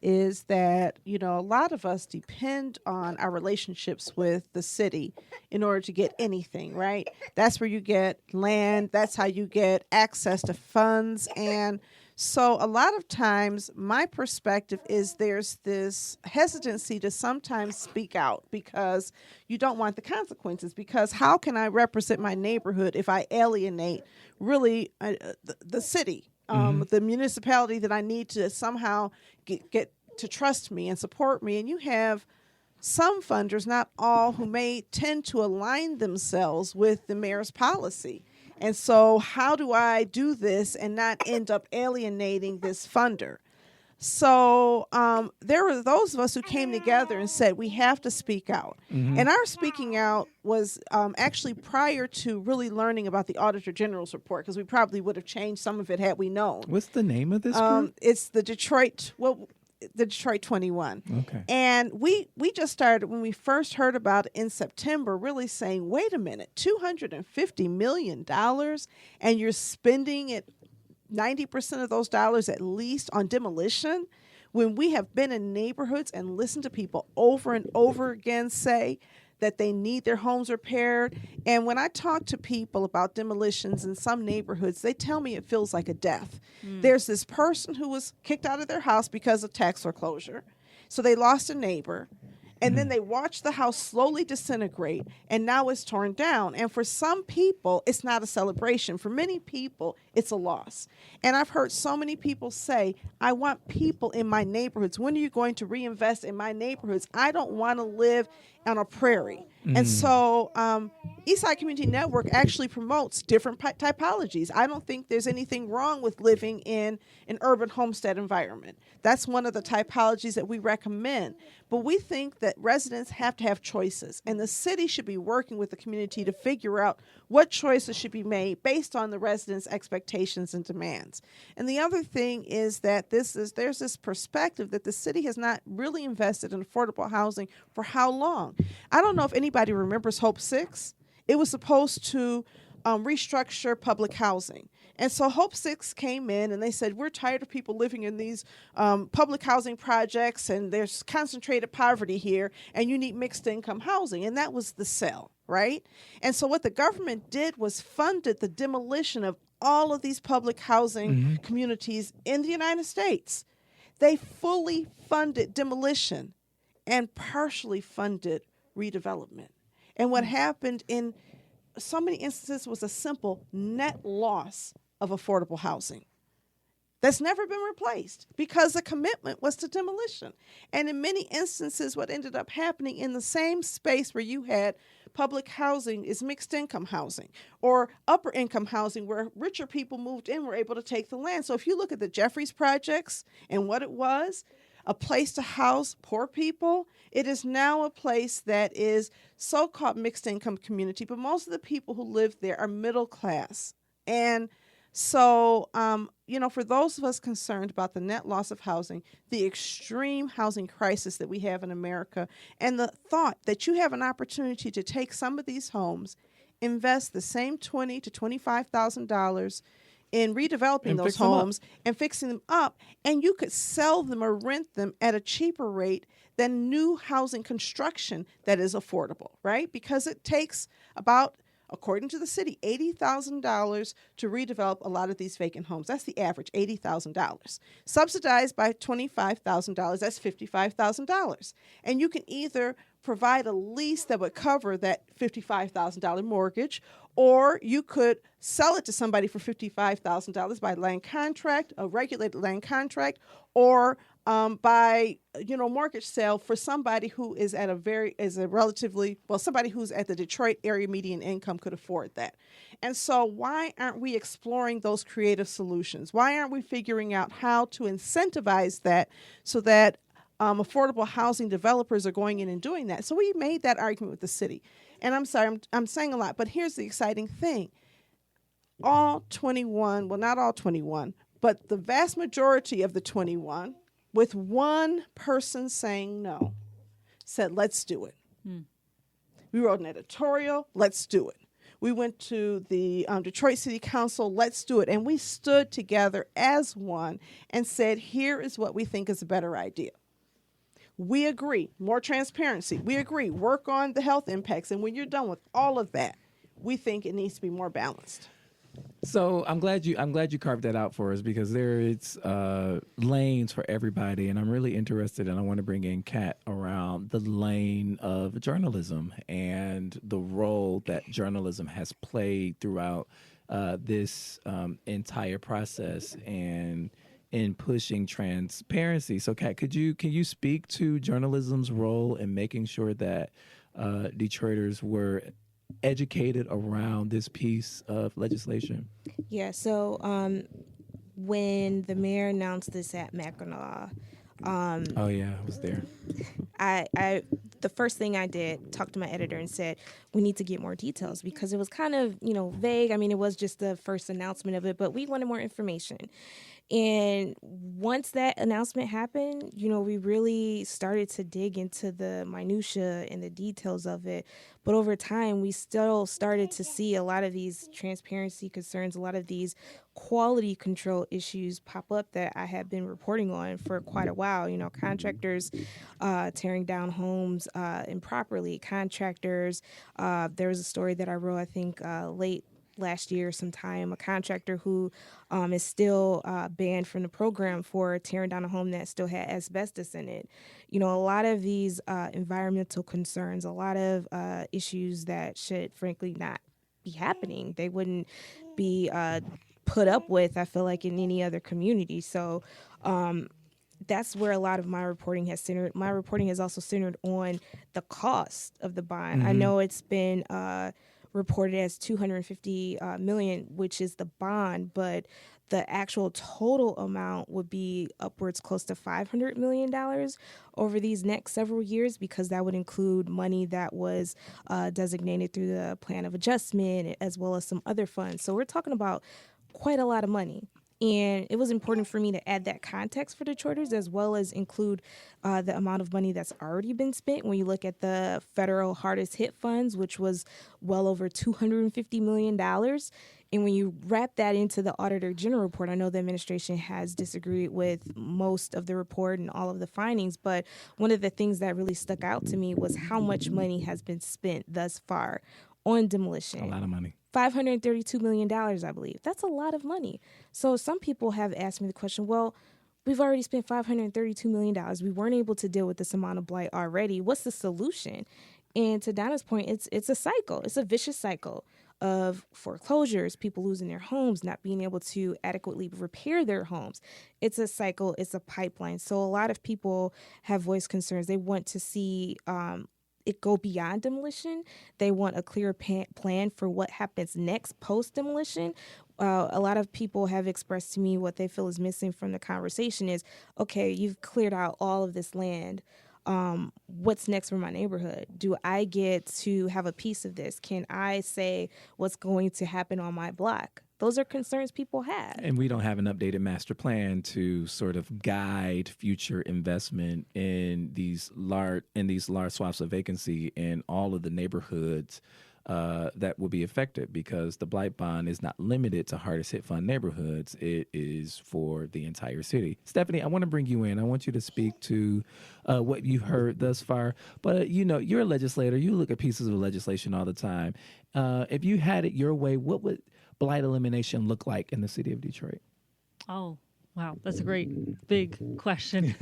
is that, a lot of us depend on our relationships with the city in order to get anything, right? That's where you get land. That's how you get access to funds. And so a lot of times my perspective is there's this hesitancy to sometimes speak out because you don't want the consequences. Because how can I represent my neighborhood if I alienate really the city? The municipality that I need to somehow get to trust me and support me. And you have some funders, not all, who may tend to align themselves with the mayor's policy. And so how do I do this and not end up alienating this funder? So there were those of us who came together and said, we have to speak out. And our speaking out was actually prior to really learning about the Auditor General's report, because we probably would have changed some of it had we known. What's the name of this group? It's the Detroit 21. Okay. And we just started, when we first heard about it in September, really saying, wait a minute, $250 million, and you're spending it 90% of those dollars at least on demolition, when we have been in neighborhoods and listened to people over and over again say that they need their homes repaired. And when I talk to people about demolitions in some neighborhoods, they tell me it feels like a death. There's this person who was kicked out of their house because of tax foreclosure. So they lost a neighbor. And then they watch the house slowly disintegrate, and now it's torn down. And for some people, it's not a celebration. For many people, it's a loss. And I've heard so many people say, I want people in my neighborhoods. When are you going to reinvest in my neighborhoods? I don't want to live on a prairie. And so Eastside Community Network actually promotes different typologies. I don't think there's anything wrong with living in an urban homestead environment. That's one of the typologies that we recommend. But we think that residents have to have choices, and the city should be working with the community to figure out what choices should be made based on the residents' expectations and demands. And the other thing is that there's this perspective that the city has not really invested in affordable housing for how long? I don't know if anybody remembers Hope 6. It was supposed to restructure public housing. And so Hope 6 came in and they said, we're tired of people living in these public housing projects, and there's concentrated poverty here, and you need mixed income housing. And that was the sell, right? And so what the government did was funded the demolition of all of these public housing communities in the United States. They fully funded demolition and partially funded redevelopment. And what happened in so many instances was a simple net loss of affordable housing that's never been replaced because the commitment was to demolition. And in many instances, what ended up happening in the same space where you had public housing is mixed income housing or upper income housing, where richer people moved in, were able to take the land. So if you look at the Jeffries projects and what it was, a place to house poor people, it is now a place that is so-called mixed income community, but most of the people who live there are middle class. And so, for those of us concerned about the net loss of housing, the extreme housing crisis that we have in America, and the thought that you have an opportunity to take some of these homes, invest the same $20,000 to $25,000 in redeveloping And those fix them up. homes and fixing them up, and you could sell them or rent them at a cheaper rate than new housing construction that is affordable, right? Because it takes about, according to the city, $80,000 to redevelop a lot of these vacant homes. That's the average, $80,000. Subsidized by $25,000, that's $55,000. And you can either provide a lease that would cover that $55,000 mortgage, or you could sell it to somebody for $55,000 by land contract, a regulated land contract, or by mortgage sale for somebody who is at somebody who's at the Detroit area median income could afford that. And so why aren't we exploring those creative solutions? Why aren't we figuring out how to incentivize that so that affordable housing developers are going in and doing that? So we made that argument with the city. And I'm sorry, I'm saying a lot, but here's the exciting thing. All 21, well, not all 21, but the vast majority of the 21, with one person saying no, said, let's do it. We wrote an editorial, let's do it. We went to the Detroit City Council, let's do it. And we stood together as one and said, here is what we think is a better idea. We agree, more transparency. We agree, work on the health impacts. And when you're done with all of that, we think it needs to be more balanced. So I'm glad you carved that out for us, because there is lanes for everybody, and I'm really interested, and I want to bring in Kat around the lane of journalism and the role that journalism has played throughout this entire process and in pushing transparency. So Kat, can you speak to journalism's role in making sure that Detroiters were educated around this piece of legislation? Yeah, so when the mayor announced this at Mackinac, Oh yeah, I was there. I the first thing I did, talked to my editor and said, we need to get more details, because it was kind of, vague. I mean, it was just the first announcement of it, but we wanted more information. And once that announcement happened, we really started to dig into the minutia and the details of it. But over time, we still started to see a lot of these transparency concerns, a lot of these quality control issues pop up that I have been reporting on for quite a while. Contractors tearing down homes improperly, contractors. There was a story that I wrote, I think, late last year sometime, a contractor who is still banned from the program for tearing down a home that still had asbestos in it. A lot of these environmental concerns, a lot of issues that should frankly not be happening. They wouldn't be put up with, I feel like, in any other community. So that's where a lot of my reporting has centered. My reporting has also centered on the cost of the bond. I know it's been reported as $250 million, which is the bond, but the actual total amount would be upwards close to $500 million over these next several years, because that would include money that was designated through the plan of adjustment, as well as some other funds. So we're talking about quite a lot of money. And it was important for me to add that context for Detroiters, as well as include the amount of money that's already been spent. When you look at the federal hardest hit funds, which was well over $250 million, And when you wrap that into the Auditor General report, I know the administration has disagreed with most of the report and all of the findings, but one of the things that really stuck out to me was how much money has been spent thus far on demolition. A lot of money. $532 million, I believe. That's a lot of money. So some people have asked me the question, well, we've already spent $532 million. We weren't able to deal with this amount of blight already. What's the solution? And to Donna's point, it's a cycle. It's a vicious cycle of foreclosures, people losing their homes, not being able to adequately repair their homes. It's a cycle. It's a pipeline. So a lot of people have voiced concerns. They want to see it go beyond demolition. They want a clear plan for what happens next post-demolition. A lot of people have expressed to me what they feel is missing from the conversation is, okay, you've cleared out all of this land. What's next for my neighborhood? Do I get to have a piece of this? Can I say what's going to happen on my block? Those are concerns people have. And we don't have an updated master plan to sort of guide future investment in these large swaths of vacancy in all of the neighborhoods that will be affected, because the Blight Bond is not limited to hardest hit fund neighborhoods. It is for the entire city. Stephanie, I want to bring you in. I want you to speak to what you heard thus far. But, you're a legislator. You look at pieces of legislation all the time. If you had it your way, what would blight elimination look like in the city of Detroit? Oh, wow. That's a great big question.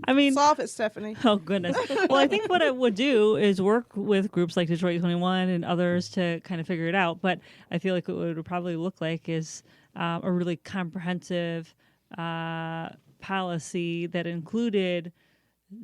I mean, solve it, Stephanie. Oh, goodness. Well, I think what I would do is work with groups like Detroit 21 and others to kind of figure it out. But I feel like what it would probably look like is a really comprehensive policy that included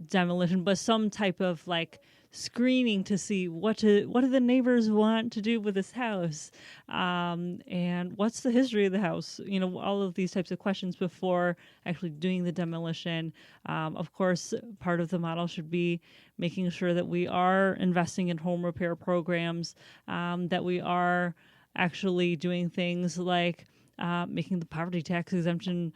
demolition, but some type of like screening to see what do the neighbors want to do with this house, and what's the history of the house, all of these types of questions before actually doing the demolition. Of course, part of the model should be making sure that we are investing in home repair programs, that we are actually doing things like making the poverty tax exemption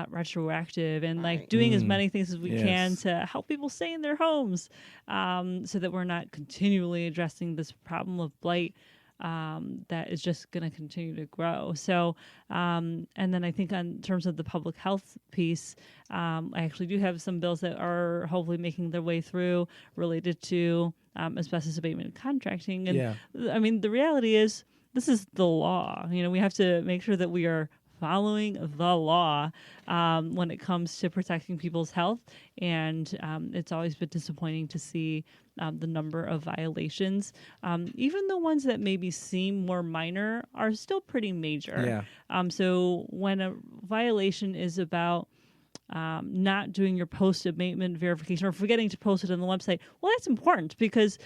retroactive, and like doing as many things as we can to help people stay in their homes, so that we're not continually addressing this problem of blight that is just going to continue to grow. So, and then I think in terms of the public health piece, I actually do have some bills that are hopefully making their way through related to asbestos abatement and contracting. And I mean, the reality is, this is the law. We have to make sure that we are following the law when it comes to protecting people's health. And it's always been disappointing to see the number of violations. Even the ones that maybe seem more minor are still pretty major. So when a violation is about not doing your post-abatement verification or forgetting to post it on the website, well, that's important because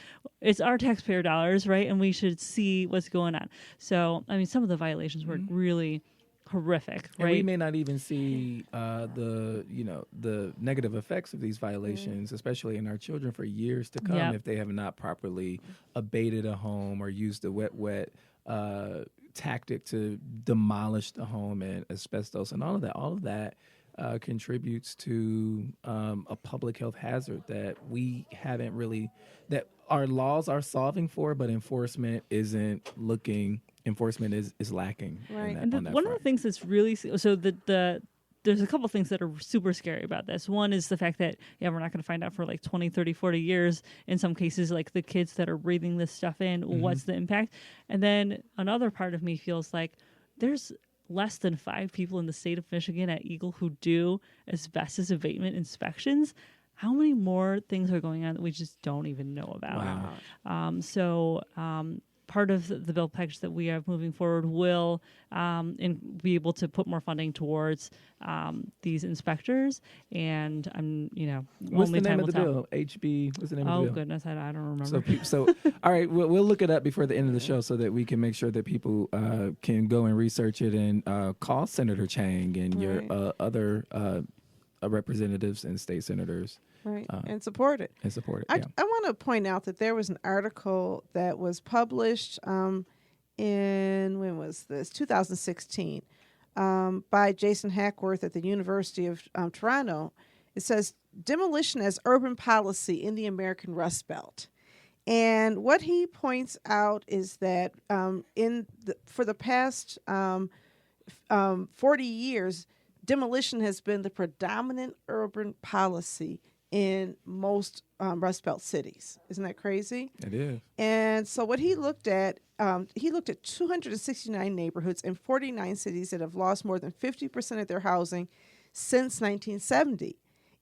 it's our taxpayer dollars, right? And we should see what's going on. So, I mean, some of the violations were really horrific, right? And we may not even see the negative effects of these violations, especially in our children, for years to come if they have not properly abated a home or used the wet tactic to demolish the home and asbestos and all of that. Contributes to a public health hazard that we haven't really, that our laws are solving for, but enforcement is lacking. Right. And one of the things that's really, so there's a couple things that are super scary about this. One is the fact that, we're not going to find out for like 20, 30, 40 years. In some cases, like the kids that are breathing this stuff in, what's the impact? And then another part of me feels like there's less than 5 people in the state of Michigan at Eagle who do asbestos abatement inspections. How many more things are going on that we just don't even know about? Wow. So part of the bill package that we have moving forward will be able to put more funding towards these inspectors. And I'm, what's the name of the bill? HB. What's the name of the bill? Oh goodness, I don't remember. So all right, we'll look it up before the end of the show so that we can make sure that people can go and research it and call Senator Chang and your other representatives and state senators. Right, and support it. I want to point out that there was an article that was published in, when was this? 2016, by Jason Hackworth at the University of Toronto. It says, Demolition as Urban Policy in the American Rust Belt. And what he points out is that for the past 40 years, demolition has been the predominant urban policy in most Rust Belt cities. Isn't that crazy? It is. And so what he looked at 269 neighborhoods in 49 cities that have lost more than 50% of their housing since 1970.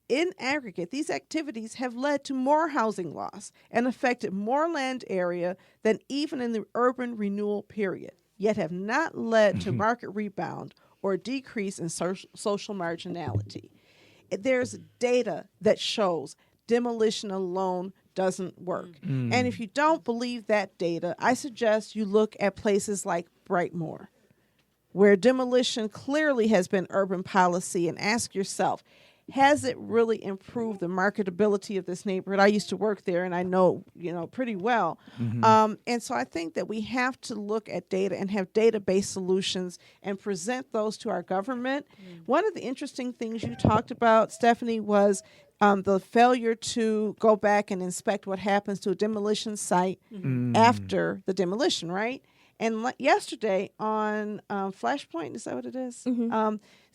In aggregate, these activities have led to more housing loss and affected more land area than even in the urban renewal period, yet have not led to market rebound or decrease in social marginality. There's data that shows demolition alone doesn't work. And if you don't believe that data, I suggest you look at places like Brightmoor, where demolition clearly has been urban policy, and ask yourself, has it really improved the marketability of this neighborhood? I used to work there, and I know, pretty well. And so I think that we have to look at data and have data-based solutions and present those to our government. One of the interesting things you talked about, Stephanie, was the failure to go back and inspect what happens to a demolition site after the demolition, right? And yesterday on Flashpoint, is that what it is?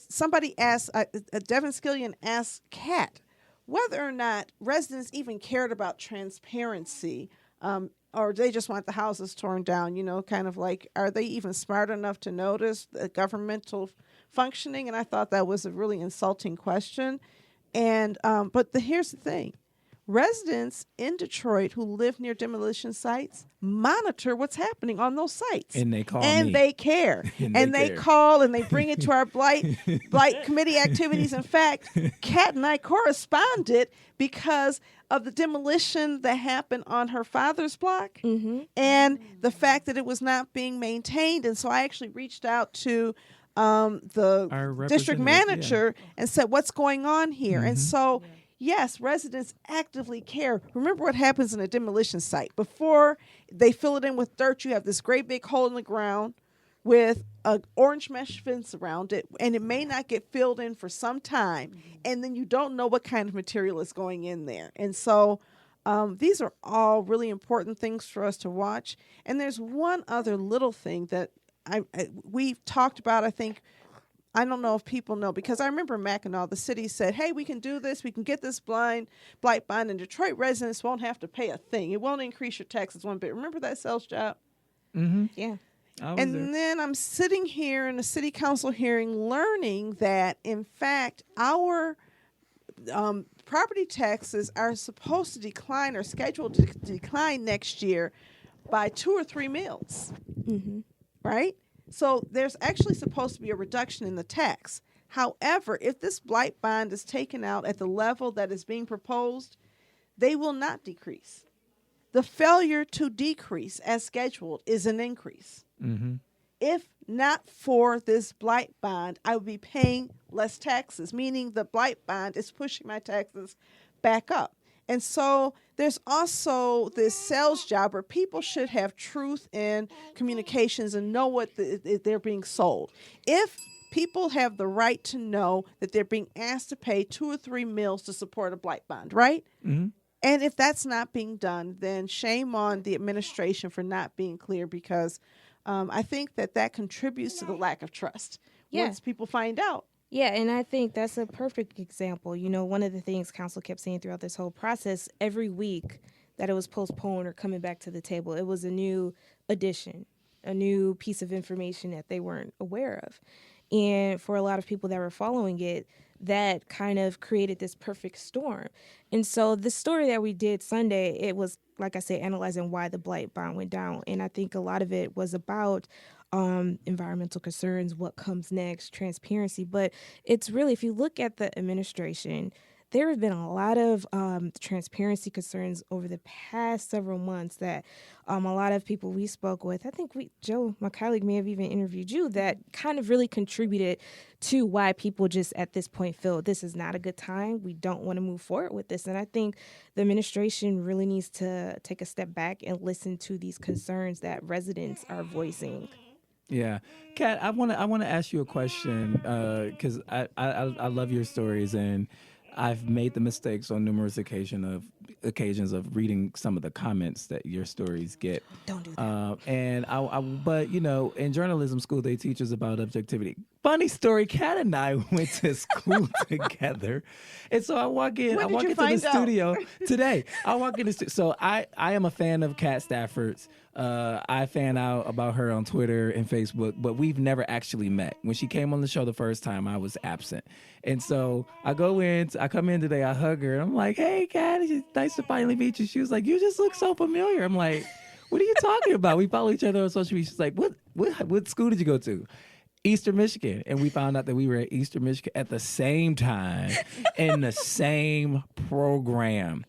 Somebody asked, Devin Skillion asked Kat whether or not residents even cared about transparency, or they just want the houses torn down, kind of like, are they even smart enough to notice the governmental functioning? And I thought that was a really insulting question. And but here's the thing. Residents in Detroit who live near demolition sites monitor what's happening on those sites. And they call and me. They care. and they call and they bring it to our blight committee activities. In fact, Kat and I corresponded because of the demolition that happened on her father's block and the fact that it was not being maintained. And so I actually reached out to the district manager and said, what's going on here? And so yes, residents actively care. Remember what happens in a demolition site. Before they fill it in with dirt, you have this great big hole in the ground with an orange mesh fence around it, and it may not get filled in for some time, and then you don't know what kind of material is going in there. And so these are all really important things for us to watch. And there's one other little thing that we've talked about, I think. I don't know if people know, because I remember Mackinac, the city said, hey, we can do this. We can get this blight bond, and Detroit residents won't have to pay a thing. It won't increase your taxes one bit. Remember that sales job? Yeah. And then I'm sitting here in a city council hearing learning that, in fact, our property taxes are supposed to decline or scheduled to decline next year by 2 or 3 mills. Right? So there's actually supposed to be a reduction in the tax. However, if this blight bond is taken out at the level that is being proposed, they will not decrease. The failure to decrease as scheduled is an increase. If not for this blight bond, I would be paying less taxes, meaning the blight bond is pushing my taxes back up. And so there's also this sales job where people should have truth in communications and know what they're being sold. If people have the right to know that they're being asked to pay 2 or 3 mills to support a blight bond, right? And if that's not being done, then shame on the administration for not being clear, because I think that contributes to the lack of trust once people find out. Yeah, and I think that's a perfect example. One of the things council kept saying throughout this whole process, every week that it was postponed or coming back to the table, it was a new addition, a new piece of information that they weren't aware of. And for a lot of people that were following it, that kind of created this perfect storm. And so the story that we did Sunday, it was, like I said, analyzing why the blight bond went down. And I think a lot of it was about environmental concerns, what comes next, transparency. But it's really, if you look at the administration, there have been a lot of transparency concerns over the past several months that a lot of people we spoke with, I think Joe, my colleague, may have even interviewed you, that kind of really contributed to why people just at this point feel this is not a good time. We don't want to move forward with this. And I think the administration really needs to take a step back and listen to these concerns that residents are voicing. Yeah, Kat, I want to ask you a question because I love your stories, and I've made the mistakes on numerous occasions of reading some of the comments that your stories get. Don't do that. And but you know, in journalism school, they teach us about objectivity. Funny story, Kat and I went to school together, and so I walk into the studio today. I walk in the studio. So I am a fan of Kat Stafford's. I fan out about her on Twitter and Facebook, but we've never actually met. When she came on the show the first time, I was absent. And so I come in today, I hug her, and I'm like, hey, Kat, it's nice to finally meet you. She was like, you just look so familiar. I'm like, what are you talking about? We follow each other on social media. She's like, what school did you go to? Eastern Michigan. And we found out that we were at Eastern Michigan at the same time in the same program.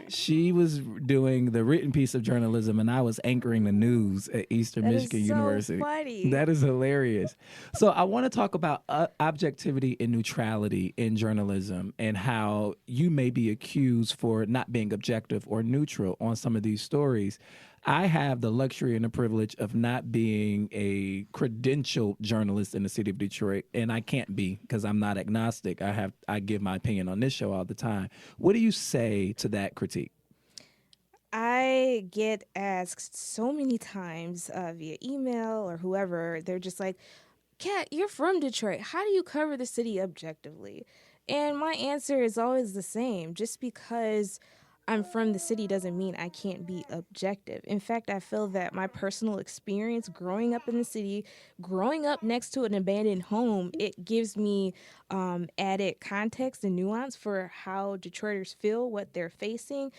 She was doing the written piece of journalism, and I was anchoring the news at Eastern Michigan University. Funny. That is hilarious. So I want to talk about objectivity and neutrality in journalism and how you may be accused for not being objective or neutral on some of these stories. I have the luxury and the privilege of not being a credentialed journalist in the city of Detroit, and I can't be because I'm not agnostic. I give my opinion on this show all the time. What do you say to that critique? I get asked so many times via email or whoever. They're just like, Kat, you're from Detroit. How do you cover the city objectively? And my answer is always the same. Just because I'm from the city doesn't mean I can't be objective. In fact, I feel that my personal experience growing up in the city, growing up next to an abandoned home, it gives me added context and nuance for how Detroiters feel, what they're facing.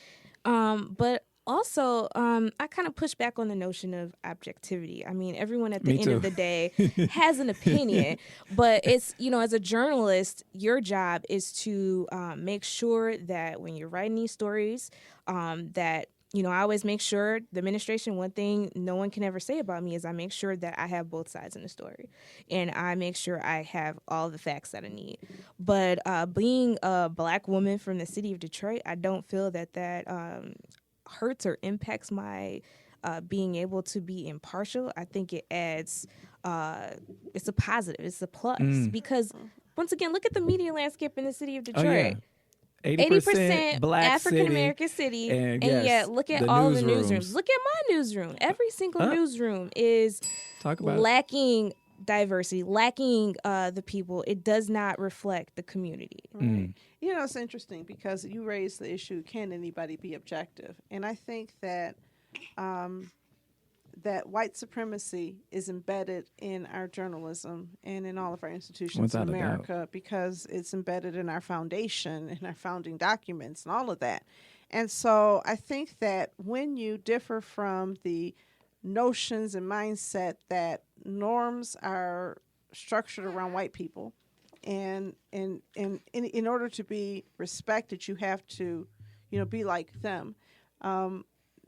But also, I kind of push back on the notion of objectivity. I mean, everyone at the end of the day has an opinion, but it's, as a journalist, your job is to make sure that when you're writing these stories, that, I always make sure the administration, one thing no one can ever say about me is I make sure that I have both sides in the story, and I make sure I have all the facts that I need. But being a Black woman from the city of Detroit, I don't feel that hurts or impacts my being able to be impartial. I think it adds, it's a positive, it's a plus. Because, once again, look at the media landscape in the city of Detroit. Oh, yeah. 80% Black African-American city. And yet, look at all the newsrooms. Look at my newsroom. Every single newsroom is lacking diversity, lacking the people. It does not reflect the community. Right. It's interesting because you raised the issue, can anybody be objective? And I think that that white supremacy is embedded in our journalism and in all of our institutions in America because it's embedded in our foundation, in our founding documents and all of that. And so I think that when you differ from the notions and mindset that norms are structured around white people, and in order to be respected, you have to, be like them.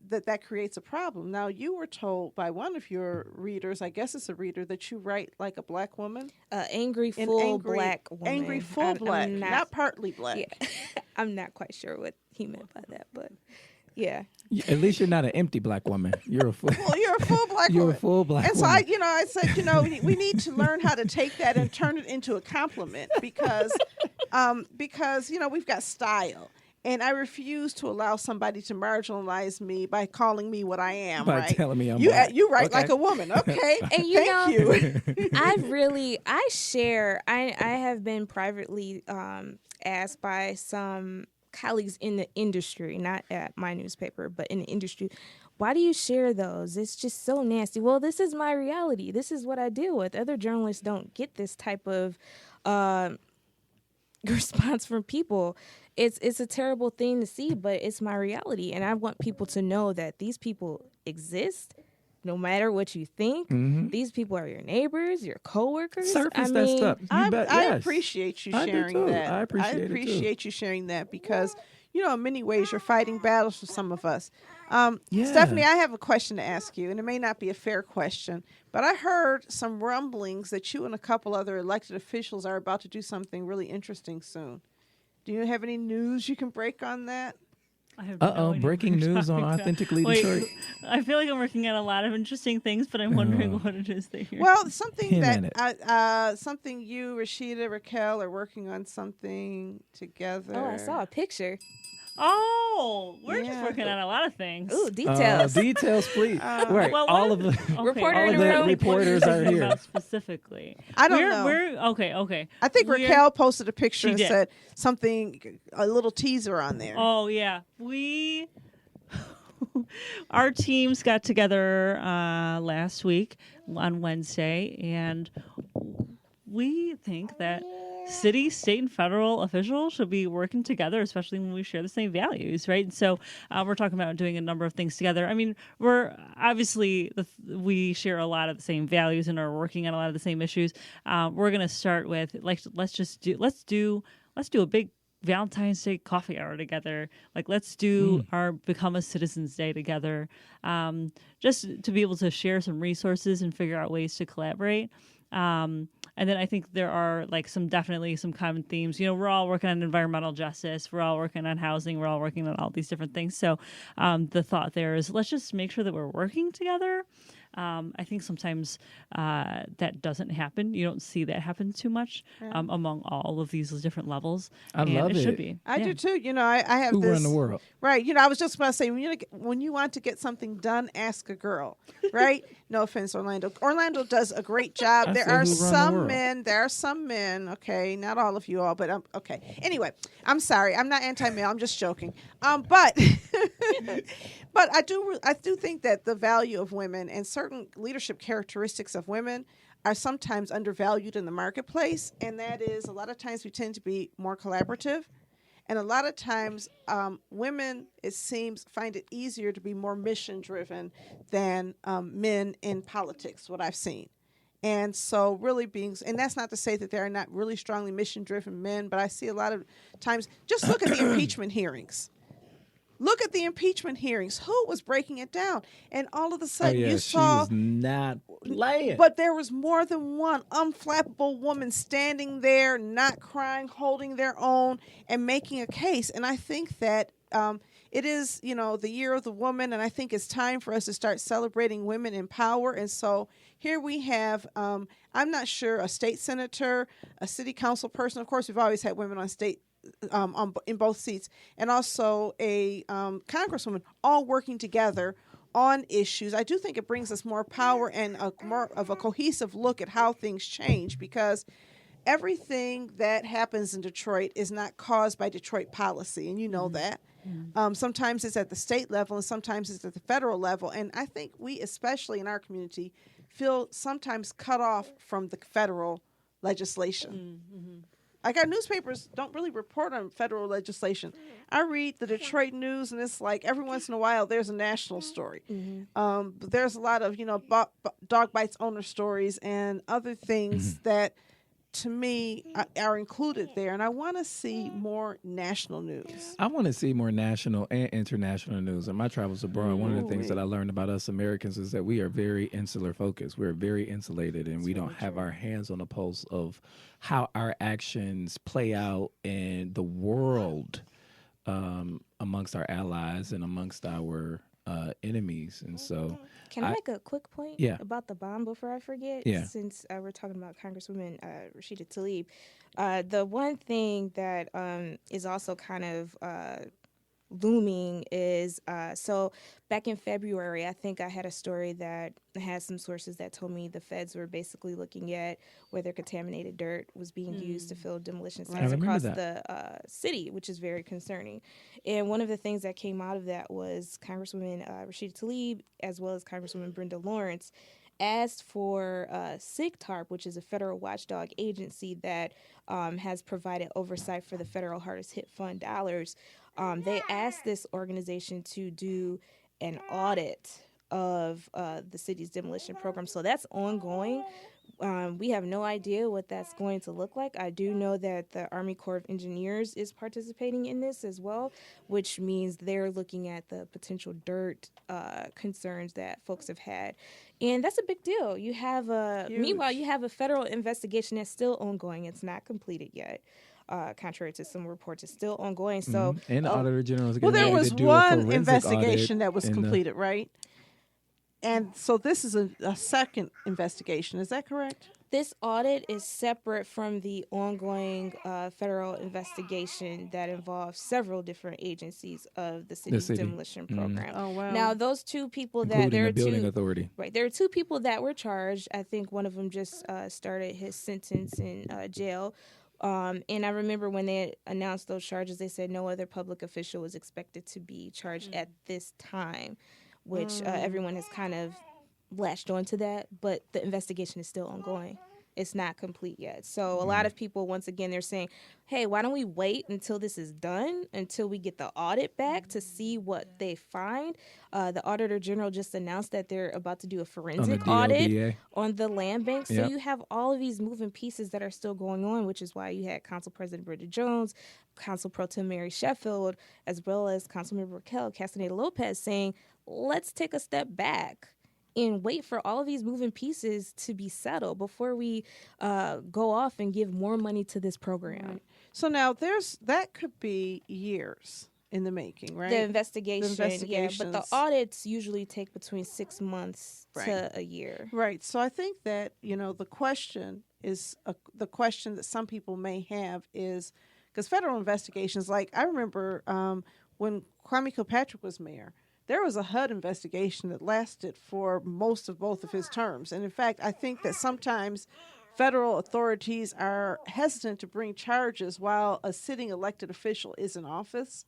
That creates a problem. Now, you were told by one of your readers, I guess it's a reader, that you write like a Black woman. Angry, Black woman. Angry, full Black, not partly Black. Yeah. I'm not quite sure what he meant by that, but yeah. At least you're not an empty Black woman. You're a full. Well, you're a full Black woman. You're a full Black woman. And so I said, we need to learn how to take that and turn it into a compliment because we've got style. And I refuse to allow somebody to marginalize me by calling me what I am. By telling me I'm Black. You write like a woman, okay? And thank you. I have been privately asked by some colleagues in the industry, not at my newspaper, but in the industry, why do you share those? It's just so nasty. Well, this is my reality. This is what I deal with. Other journalists don't get this type of response from people. It's a terrible thing to see, but it's my reality. And I want people to know that these people exist no matter what you think. Mm-hmm. These people are your neighbors, your coworkers. Surface that stuff. I appreciate you sharing that. I appreciate you sharing that because, in many ways, you're fighting battles for some of us. Stephanie, I have a question to ask you, and it may not be a fair question, but I heard some rumblings that you and a couple other elected officials are about to do something really interesting soon. Do you have any news you can break on that? I have no idea breaking what you're news on talking about. Authentically Wait, Detroit. I feel like I'm working on a lot of interesting things, but I'm wondering what it is that you're... Well, something Hint at that something you, Rashida, Raquel are working on something together. Oh, I saw a picture. Oh, we're just Yeah. working on a lot of things. Ooh, details. Details, please. Right, Well, all what of the Reporter all in of the the room. reporters are Talking here. about specifically. I don't know. We're okay. I think We're- Raquel posted a picture She and did. said something, a little teaser on there. Oh yeah, we our teams got together last week on Wednesday, and we think that city, state, and federal officials should be working together, especially when we share the same values, right? And so we're talking about doing a number of things together. I mean, we're obviously we share a lot of the same values and are working on a lot of the same issues. We're going to start with let's do a big Valentine's Day coffee hour together. Like, let's do our Become a Citizens Day together, just to be able to share some resources and figure out ways to collaborate. And then I think there are definitely some common themes. You know, we're all working on environmental justice. We're all working on housing. We're all working on all these different things. So the thought there is, let's just make sure that we're working together. I think sometimes that doesn't happen. You don't see that happen too much among all of these different levels. I love it. it. Should be. I do too. You know, I have Who this. run the world? Right. You know, I was just about to say, when you want to get something done, ask a girl. Right. No offense, Orlando. Orlando does a great job. I There said are who run the some world. men. There are some men. Okay, not all of you all, but okay. Anyway, I'm sorry. I'm not anti-male. I'm just joking. But but I do think that the value of women and certain leadership characteristics of women are sometimes undervalued in the marketplace, and that is a lot of times we tend to be more collaborative. And a lot of times, women, it seems, find it easier to be more mission-driven than men in politics, what I've seen. And so really and that's not to say that there are not really strongly mission-driven men, but I see a lot of times, just look at the impeachment hearings. Look at the impeachment hearings. Who was breaking it down? And all of a sudden you saw... she was not playing. But there was more than one unflappable woman standing there, not crying, holding their own, and making a case. And I think that it is, the year of the woman, and I think it's time for us to start celebrating women in power. And so here we have, I'm not sure, a state senator, a city council person. Of course, we've always had women on state in both seats, and also a congresswoman, all working together on issues. I do think it brings us more power and more of a cohesive look at how things change, because everything that happens in Detroit is not caused by Detroit policy, and you know that. Sometimes it's at the state level, and sometimes it's at the federal level, and I think we, especially in our community, feel sometimes cut off from the federal legislation. Like, our newspapers don't really report on federal legislation. I read the Detroit News, and it's like every once in a while there's a national story. But there's a lot of, dog bites owner stories and other things that, to me, are included there. And I want to see more national news. I want to see more national and international news. In my travels abroad, one of the things that I learned about us Americans is that we are very insular focused. We're very insulated, and we don't have our hands on the pulse of how our actions play out in the world, amongst our allies and amongst our enemies. And so Can I make a quick point about the bomb before I forget? Yeah. Since we're talking about Congresswoman Rashida Tlaib, the one thing that is also kind of looming is so back in February, I think I had a story that had some sources that told me the feds were basically looking at whether contaminated dirt was being used to fill demolition sites across the city, which is very concerning. And one of the things that came out of that was Congresswoman Rashida Tlaib, as well as Congresswoman Brenda Lawrence, asked for SIGTARP, which is a federal watchdog agency that has provided oversight for the federal hardest hit fund dollars. They asked this organization to do an audit of the city's demolition program. So that's ongoing. We have no idea what that's going to look like. I do know that the Army Corps of Engineers is participating in this as well, which means they're looking at the potential dirt concerns that folks have had. And that's a big deal. Meanwhile, you have a federal investigation that's still ongoing. It's not completed yet. contrary to some reports, is still ongoing. So, and the Auditor General is well, getting there ready was to do a one forensic investigation audit that was in the- completed, right? And so this is a second investigation. Is that correct? this audit is separate from the ongoing federal investigation that involves several different agencies of the city's city. demolition program. Oh, wow. Now, those two people that including there the are building two authority. right, there are two people that were charged. I think one of them just started his sentence in jail. And I remember when they announced those charges, they said no other public official was expected to be charged at this time, which everyone has kind of latched onto that, but the investigation is still ongoing. It's not complete yet. So a lot of people, once again, they're saying, hey, why don't we wait until this is done, until we get the audit back to see what they find? The Auditor General just announced that they're about to do a forensic audit on the land bank. So you have all of these moving pieces that are still going on, which is why you had Council President Bridget Jones, Council Pro Tem Mary Sheffield, as well as Councilmember Raquel Castaneda-Lopez saying, let's take a step back and wait for all of these moving pieces to be settled before we go off and give more money to this program. Right. So now that could be years in the making, right? The investigation, yeah, but the audits usually take between 6 months to a year. Right. So I think that, the question is, the question that some people may have is, because federal investigations, like I remember when Kwame Kilpatrick was mayor, there was a HUD investigation that lasted for most of both of his terms. And in fact, I think that sometimes federal authorities are hesitant to bring charges while a sitting elected official is in office.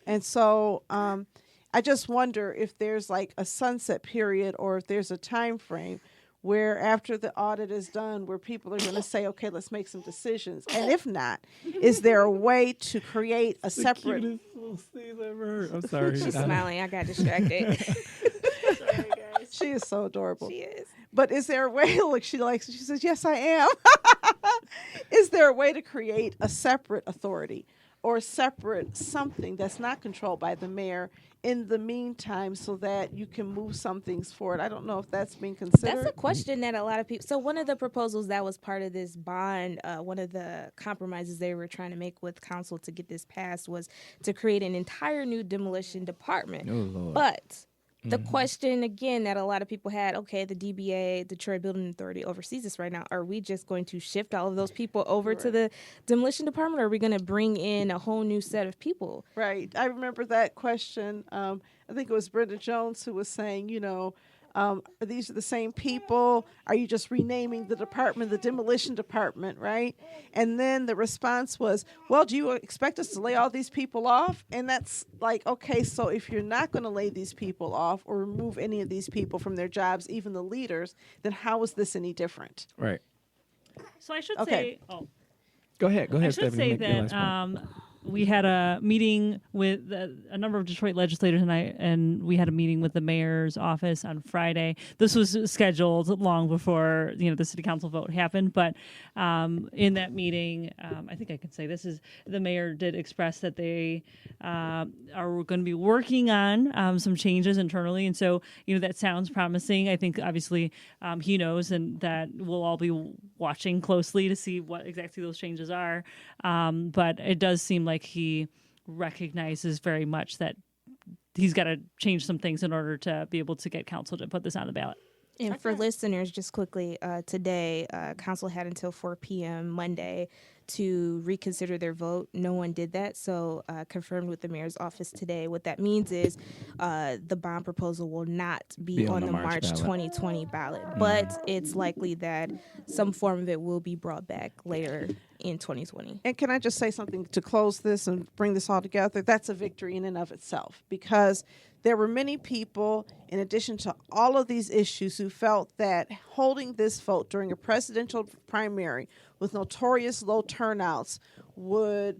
And so I just wonder if there's like a sunset period or if there's a time frame where after the audit is done, where people are going to say, okay, let's make some decisions. And if not, is there a way to create a separate... Cutest little sneeze I've ever heard. I'm sorry. She's smiling. I got distracted. Sorry, guys. She is so adorable. She is. But is there a way, look, she says, yes, I am. Is there a way to create a separate authority or separate something that's not controlled by the mayor in the meantime so that you can move some things forward? I don't know if that's being considered. That's a question that a lot of people... So one of the proposals that was part of this bond, one of the compromises they were trying to make with council to get this passed was to create an entire new demolition department. Oh, Lord. But the question, again, that a lot of people had, okay, the DBA, Detroit Building Authority, oversees this right now. Are we just going to shift all of those people over to the demolition department, or are we going to bring in a whole new set of people? Right. I remember that question. I think it was Brenda Jones who was saying, these are the same people. Are you just renaming the department, the demolition department, right? And then the response was, well, do you expect us to lay all these people off? And that's like, okay, so if you're not going to lay these people off or remove any of these people from their jobs, even the leaders, then how is this any different? Right. So I should say... Oh. Go ahead, I should Stephanie. say that we had a meeting with a number of Detroit legislators tonight, and we had a meeting with the mayor's office on Friday. This was scheduled long before the city council vote happened, but in that meeting, I think I can say this is the mayor did express that they are going to be working on some changes internally, and so that sounds promising. I think obviously he knows, and that we'll all be watching closely to see what exactly those changes are. But it does seem like he recognizes very much that he's got to change some things in order to be able to get council to put this on the ballot. And for listeners, just quickly, today, council had until 4 p.m. Monday to reconsider their vote. No one did that, so confirmed with the mayor's office today. What that means is the bond proposal will not be on the March 2020 ballot, but it's likely that some form of it will be brought back later in 2020. And can I just say something to close this and bring this all together? That's a victory in and of itself, because there were many people, in addition to all of these issues, who felt that holding this vote during a presidential primary with notorious low turnouts would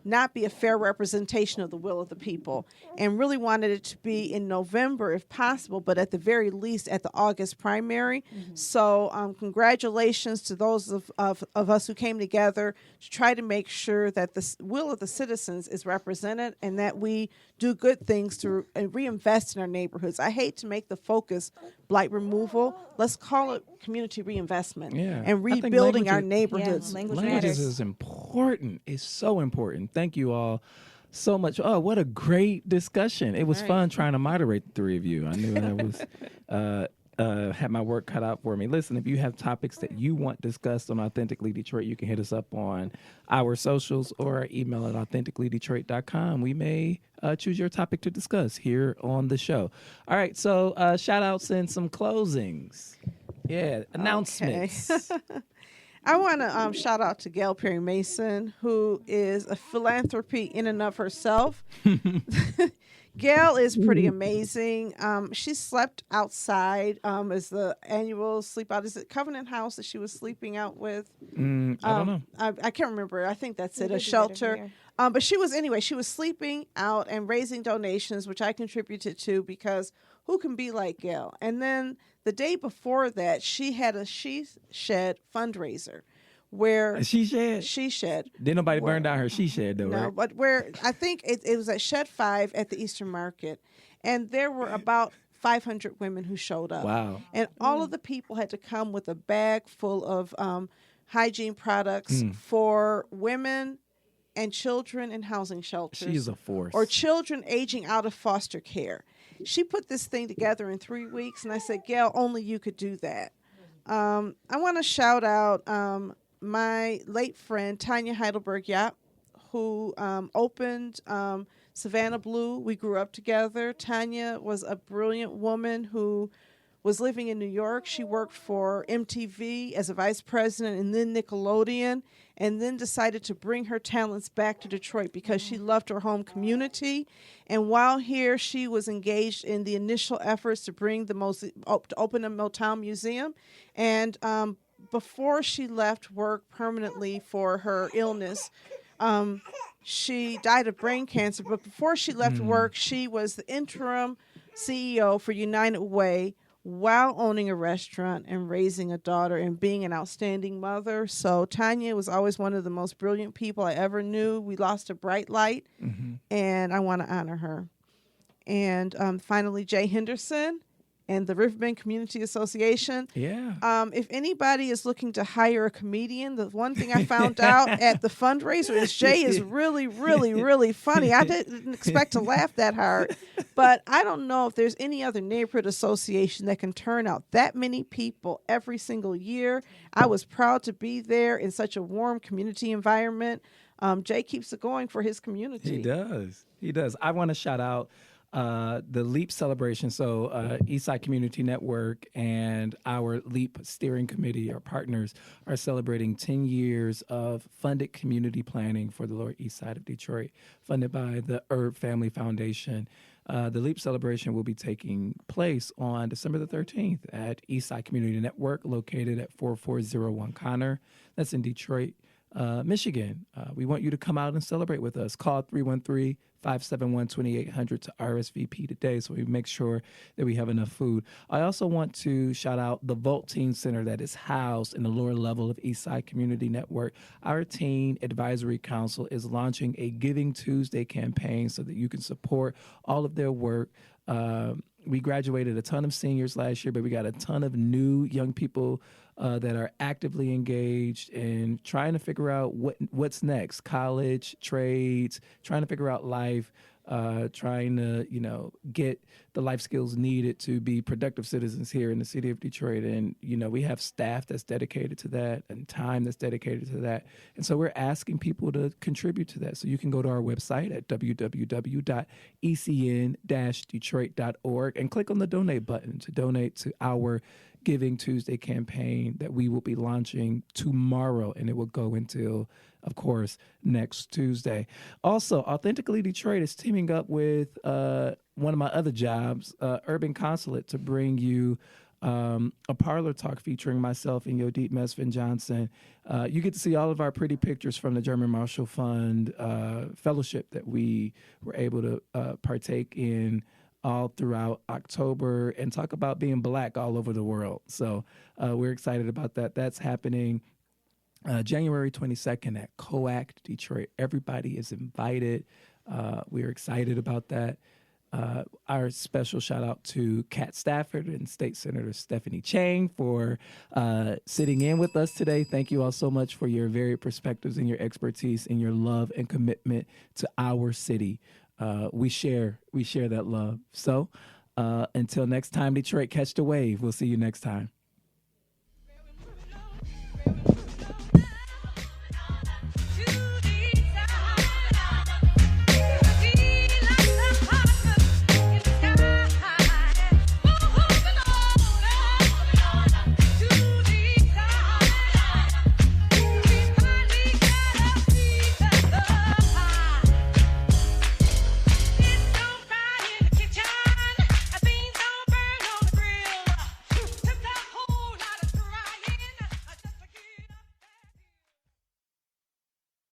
not be a fair representation of the will of the people, and really wanted it to be in November if possible, but at the very least at the August primary. So congratulations to those of us who came together to try to make sure that the will of the citizens is represented and that we do good things to reinvest in our neighborhoods. I hate to make the focus blight removal. Let's call it community reinvestment and rebuilding our neighborhoods. Language Language matters. is important. important. It's so important. Thank you all so much. Oh, what a great discussion. It was fun trying to moderate the three of you. I knew I was had my work cut out for me. Listen, if you have topics that you want discussed on Authentically Detroit, you can hit us up on our socials or our email at authenticallydetroit.com. We may choose your topic to discuss here on the show. All right, so shout outs and some closings. Yeah, announcements. Okay. I want to shout out to Gail Perry Mason, who is a philanthropy in and of herself. Gail is pretty amazing. She slept outside as the annual sleep out. Is it Covenant House that she was sleeping out with? I don't know. I can't remember. I think that's it, a shelter. But she was sleeping out and raising donations, which I contributed to because who can be like Gail? And then the day before that, she had a She Shed fundraiser where She Shed? She Shed. Didn't nobody burn down her She Shed, though, No, right? but where I think it was at Shed 5 at the Eastern Market. And there were about 500 women who showed up. Wow. And all of the people had to come with a bag full of hygiene products for women and children in housing shelters. She is a force. Or children aging out of foster care. She put this thing together in 3 weeks, and I said, Gail, only you could do that. I want to shout out my late friend, Tanya Heidelberg Yap, who opened Savannah Blue. We grew up together. Tanya was a brilliant woman who was living in New York. She worked for MTV as a vice president and then Nickelodeon, and then decided to bring her talents back to Detroit because she loved her home community. And while here, she was engaged in the initial efforts to bring to open a Motown museum. And before she left work permanently for her illness, she died of brain cancer. But before she left work, she was the interim CEO for United Way, while owning a restaurant and raising a daughter and being an outstanding mother. So Tanya was always one of the most brilliant people I ever knew. We lost a bright light, and I want to honor her. And finally, Jay Henderson and the Riverbend Community Association. Yeah. If anybody is looking to hire a comedian, the one thing I found out at the fundraiser is Jay is really, really, really funny. I didn't expect to laugh that hard, but I don't know if there's any other neighborhood association that can turn out that many people every single year. I was proud to be there in such a warm community environment. Jay keeps it going for his community. He does. He does. I want to shout out the LEAP celebration. So Eastside Community Network and our LEAP steering committee, our partners, are celebrating 10 years of funded community planning for the Lower East Side of Detroit, funded by the Herb Family Foundation. The LEAP celebration will be taking place on December the 13th at Eastside Community Network, located at 4401 Connor. That's in Detroit, Michigan. We want you to come out and celebrate with us. Call 313-571-2800 to RSVP today so we make sure that we have enough food. I also want to shout out the Volt Teen Center that is housed in the lower level of Eastside Community Network. Our Teen Advisory Council is launching a Giving Tuesday campaign so that you can support all of their work. We graduated a ton of seniors last year, but we got a ton of new young people that are actively engaged in trying to figure out what's next, college, trades, trying to figure out life, trying to, get the life skills needed to be productive citizens here in the city of Detroit. And, we have staff that's dedicated to that and time that's dedicated to that. And so we're asking people to contribute to that. So you can go to our website at www.ecn-detroit.org and click on the donate button to donate to our Giving Tuesday campaign that we will be launching tomorrow, and it will go until, of course, next Tuesday. Also, Authentically Detroit is teaming up with one of my other jobs, Urban Consulate, to bring you a parlor talk featuring myself and Yodit Mesvin Johnson. You get to see all of our pretty pictures from the German Marshall Fund fellowship that we were able to partake in all throughout October and talk about being Black all over the world. So we're excited about that. That's happening January 22nd at COACT Detroit. Everybody is invited. We're excited about that. Our special shout out to Kat Stafford and State Senator Stephanie Chang for sitting in with us today. Thank you all so much for your varied perspectives and your expertise and your love and commitment to our city. We share that love. So until next time, Detroit, catch the wave. We'll see you next time.